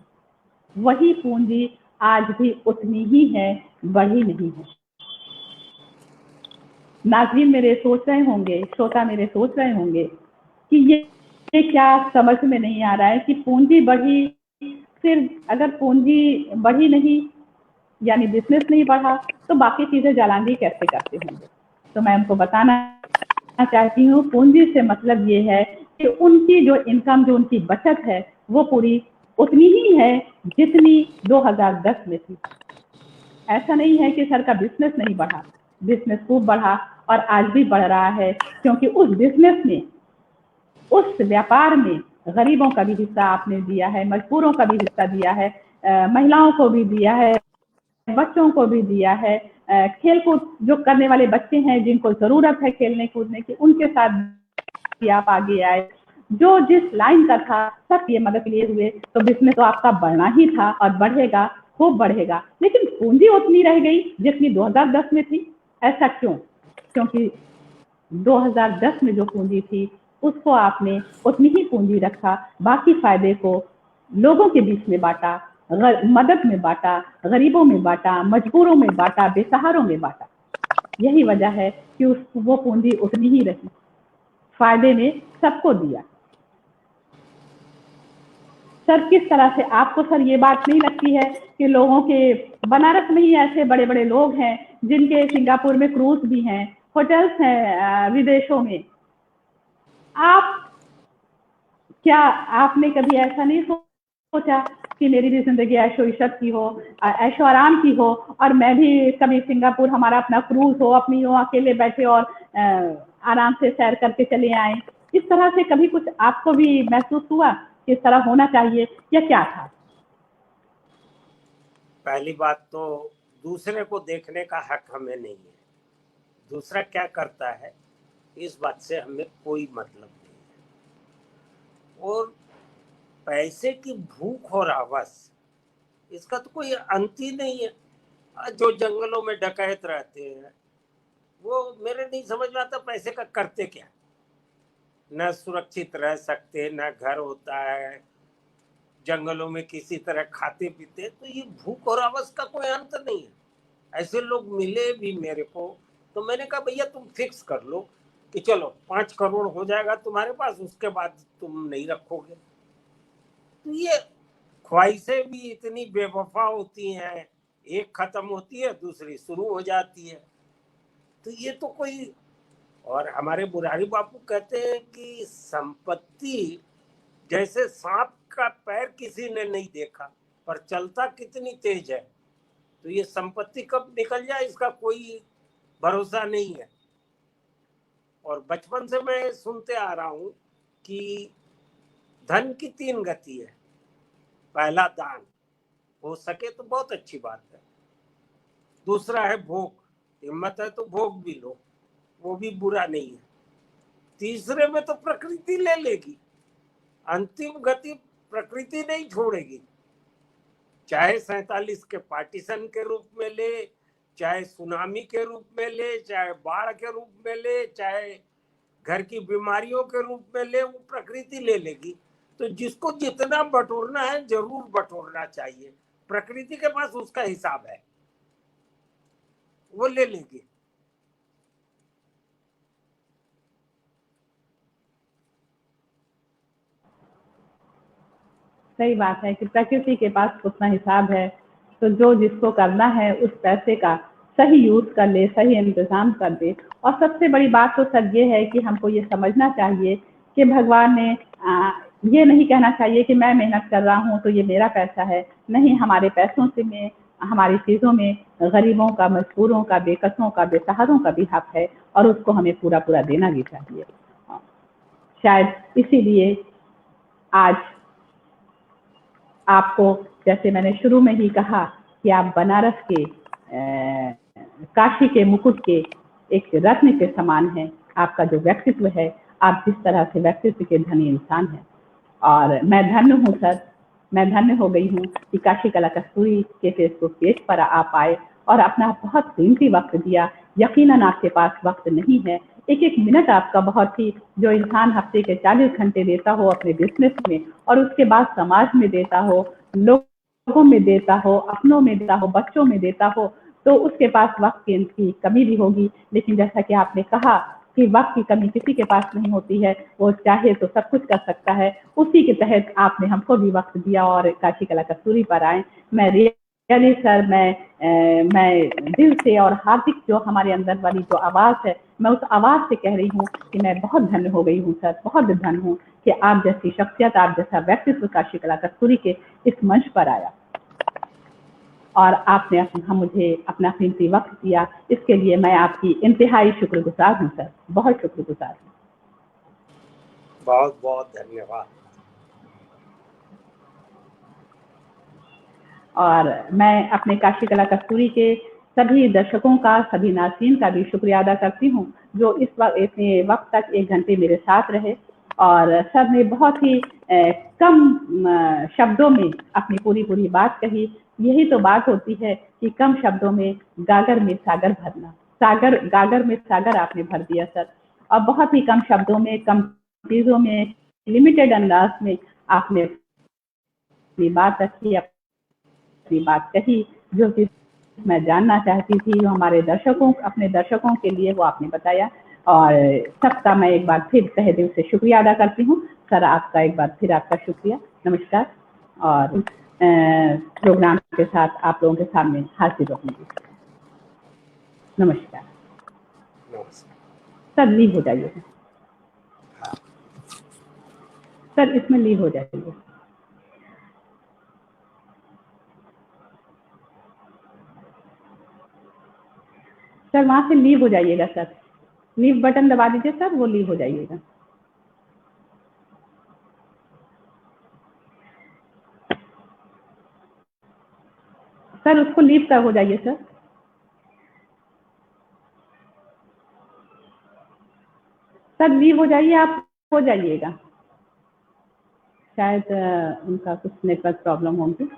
वही पूंजी आज भी उतनी ही है, बढ़ी नहीं है। नाज़रीन मेरे सोच रहे होंगे, श्रोता मेरे सोच रहे होंगे कि ये क्या समझ में नहीं आ रहा है कि पूंजी बढ़ी, सिर्फ अगर पूंजी बढ़ी नहीं यानी बिजनेस नहीं बढ़ा तो बाकी चीजें जालान जी कैसे करते होंगे। तो मैं उनको बताना चाहती हूँ, पूंजी से मतलब ये है कि उनकी जो इनकम, जो उनकी बचत है, वो पूरी उतनी ही है जितनी 2010 में थी। ऐसा नहीं है कि सर का बिजनेस नहीं बढ़ा, बिजनेस खूब बढ़ा और आज भी बढ़ रहा है, क्योंकि उस बिजनेस में, उस व्यापार में गरीबों का भी हिस्सा आपने दिया है, मजदूरों का भी हिस्सा दिया है, महिलाओं को भी दिया है, बच्चों को भी दिया है, खेल कूद जो करने वाले बच्चे हैं जिनको जरूरत है खेलने कूदने की, उनके साथ भी आप आगे आए। जो जिस लाइन का था सब ये मदद लिए हुए, तो बिजनेस तो आपका बढ़ना ही था और बढ़ेगा, खूब बढ़ेगा। लेकिन पूंजी उतनी रह गई जितनी 2010 में थी। ऐसा क्यों? क्योंकि 2010 में जो पूंजी थी उसको आपने उतनी ही पूंजी रखा, बाकी फायदे को लोगों के बीच में बांटा, मदद में बांटा, गरीबों में बांटा, मजबूरों में बांटा, बेसहारों में बांटा। यही वजह है कि वो पूंजी उतनी ही रही, फायदे में सबको दिया। सर, किस तरह से आपको सर ये बात नहीं लगती है कि लोगों के, बनारस में ही ऐसे बड़े बड़े लोग हैं जिनके सिंगापुर में क्रूज भी हैं, होटल्स हैं विदेशों में, क्या आपने कभी ऐसा नहीं सोचा कि मेरी भी जिंदगी ऐशो इशरत की हो, ऐशो आराम की हो, और मैं भी कभी सिंगापुर हमारा अपना क्रूज हो, अपनी हो, अकेले बैठे और आराम से सैर करके चले आए? इस तरह से कभी कुछ आपको भी महसूस हुआ कि इस तरह होना चाहिए, या क्या था? पहली बात तो दूसरे को देखने का हक हमें नहीं है। दूसरा क्या करता है इस बात से हमें कोई मतलब नहीं है। और पैसे की भूख और हवस, इसका तो कोई अंत ही नहीं है। जो जंगलों में डकैत रहते हैं वो मेरे नहीं समझ में आता पैसे का करते क्या। न सुरक्षित रह सकते, न घर होता है, जंगलों में किसी तरह खाते पीते, तो ये भूख और हवस का कोई अंत नहीं है। ऐसे लोग मिले भी मेरे को, तो मैंने कहा भैया तुम फिक्स कर लो कि चलो 5 करोड़ हो जाएगा तुम्हारे पास, उसके बाद तुम नहीं रखोगे। तो ये ख्वाहिशें भी इतनी बेवफा होती हैं, एक खत्म होती है दूसरी शुरू हो जाती है। तो ये तो कोई, और हमारे बुरारी बापू कहते हैं कि संपत्ति जैसे सांप का पैर किसी ने नहीं देखा पर चलता कितनी तेज है, तो ये संपत्ति कब निकल जाए इसका कोई भरोसा नहीं है। और बचपन से मैं सुनते आ रहा हूं कि धन की 3 गति है। पहला दान, हो सके तो बहुत अच्छी बात है। दूसरा है भोग, हिम्मत है तो भोग भी लो, वो भी बुरा नहीं है। तीसरे में तो प्रकृति ले लेगी, अंतिम गति प्रकृति नहीं छोड़ेगी। चाहे 47 के पार्टीशन के रूप में ले, चाहे सुनामी के रूप में ले, चाहे बाढ़ के रूप में ले, चाहे घर की बीमारियों के रूप में ले, वो प्रकृति ले लेगी। तो जिसको जितना बटोरना है जरूर बटोरना चाहिए। प्रकृति के पास उसका हिसाब है, वो ले लेगी। सही बात है कि प्रकृति के पास उतना हिसाब है, तो जो जिसको करना है उस पैसे का सही यूज कर ले, सही इंतजाम कर दे। और सबसे बड़ी बात तो सर ये है कि हमको ये समझना चाहिए कि भगवान ने ये नहीं कहना चाहिए कि मैं मेहनत कर रहा हूँ तो ये मेरा पैसा है। नहीं, हमारे पैसों से में, हमारी चीज़ों में गरीबों का, मजदूरों का, बेकसों का, बेसहारों का भी हक है और उसको हमें पूरा पूरा देना भी चाहिए। शायद इसीलिए आज आपको, जैसे मैंने शुरू में ही कहा कि आप बनारस के काशी के मुकुट के एक रत्न के समान हैं। आपका जो व्यक्तित्व है, आप जिस तरह से व्यक्तित्व के धनी इंसान हैं, और मैं धन्य हूँ सर, मैं धन्य हो गई हूँ कि काशी कला कस्तूरी के फेसबुक पेज पर आप आए और अपना बहुत कीमती वक्त दिया। यकीनन आपके पास वक्त नहीं है, एक एक मिनट आपका बहुत ही, जो इंसान हफ्ते के 40 घंटे देता हो अपने बिजनेस में और उसके बाद समाज में देता हो, लोगों में देता हो, अपनों में देता हो, बच्चों में देता हो, तो उसके पास वक्त की कमी भी होगी। लेकिन जैसा कि आपने कहा कि वक्त की कमी किसी के पास नहीं होती है, वो चाहे तो सब कुछ कर सकता है। उसी के तहत आपने हमको भी वक्त दिया और काशी कला कस्तूरी पर आए। मैं रियली सर, मैं दिल से और हार्दिक, जो हमारे अंदर वाली जो आवाज़ है, मैं उस आवाज़ से कह रही हूँ कि मैं बहुत धन्य हो गई हूँ सर, बहुत धन्य हूँ कि आप जैसी शख्सियत, आप जैसा व्यक्तित्व काशी कला कस्तूरी के इस मंच पर आया और आपने हम मुझे अपना कीमती वक्त दिया। इसके लिए मैं आपकी इंतहाई शुक्रगुजार हूँ सर, बहुत शुक्रगुजार हूँ। बहुत बहुत धन्यवाद। और मैं अपने काशी कला कस्तूरी के सभी दर्शकों का, सभी नाज़रीन का भी शुक्रिया अदा करती हूँ जो इस वक्त, इतने वक्त तक 1 घंटे मेरे साथ रहे। और सर ने बहुत ही कम शब्दों में अपनी पूरी बात कही। यही तो बात होती है कि कम शब्दों में गागर में सागर भरना, गागर में सागर आपने भर दिया सर। और बहुत ही कम शब्दों में, कम चीज़ों में, लिमिटेड अंदाज में आपने अपनी बात रखी, अपनी बात कही। जो चीज़ मैं जानना चाहती थी, जो हमारे दर्शकों, अपने दर्शकों के लिए, वो आपने बताया। और सबका मैं एक बार फिर तहे दिल से शुक्रिया अदा करती हूँ सर। आपका एक बार फिर आपका शुक्रिया, नमस्कार। और प्रोग्राम के साथ आप लोगों के सामने हाजिर रहूंगी। नमस्कार। सर लीव हो जाइए सर, इसमें लीव हो जाइए। सर वहाँ से लीव हो जाइएगा सर, लीव बटन दबा दीजिए सर, वो लीव हो जाइएगा। सर उसको लीव कर हो जाइए सर। सर लीव हो जाइए, आप हो जाइएगा, शायद उनका कुछ नेटवर्क प्रॉब्लम होगी।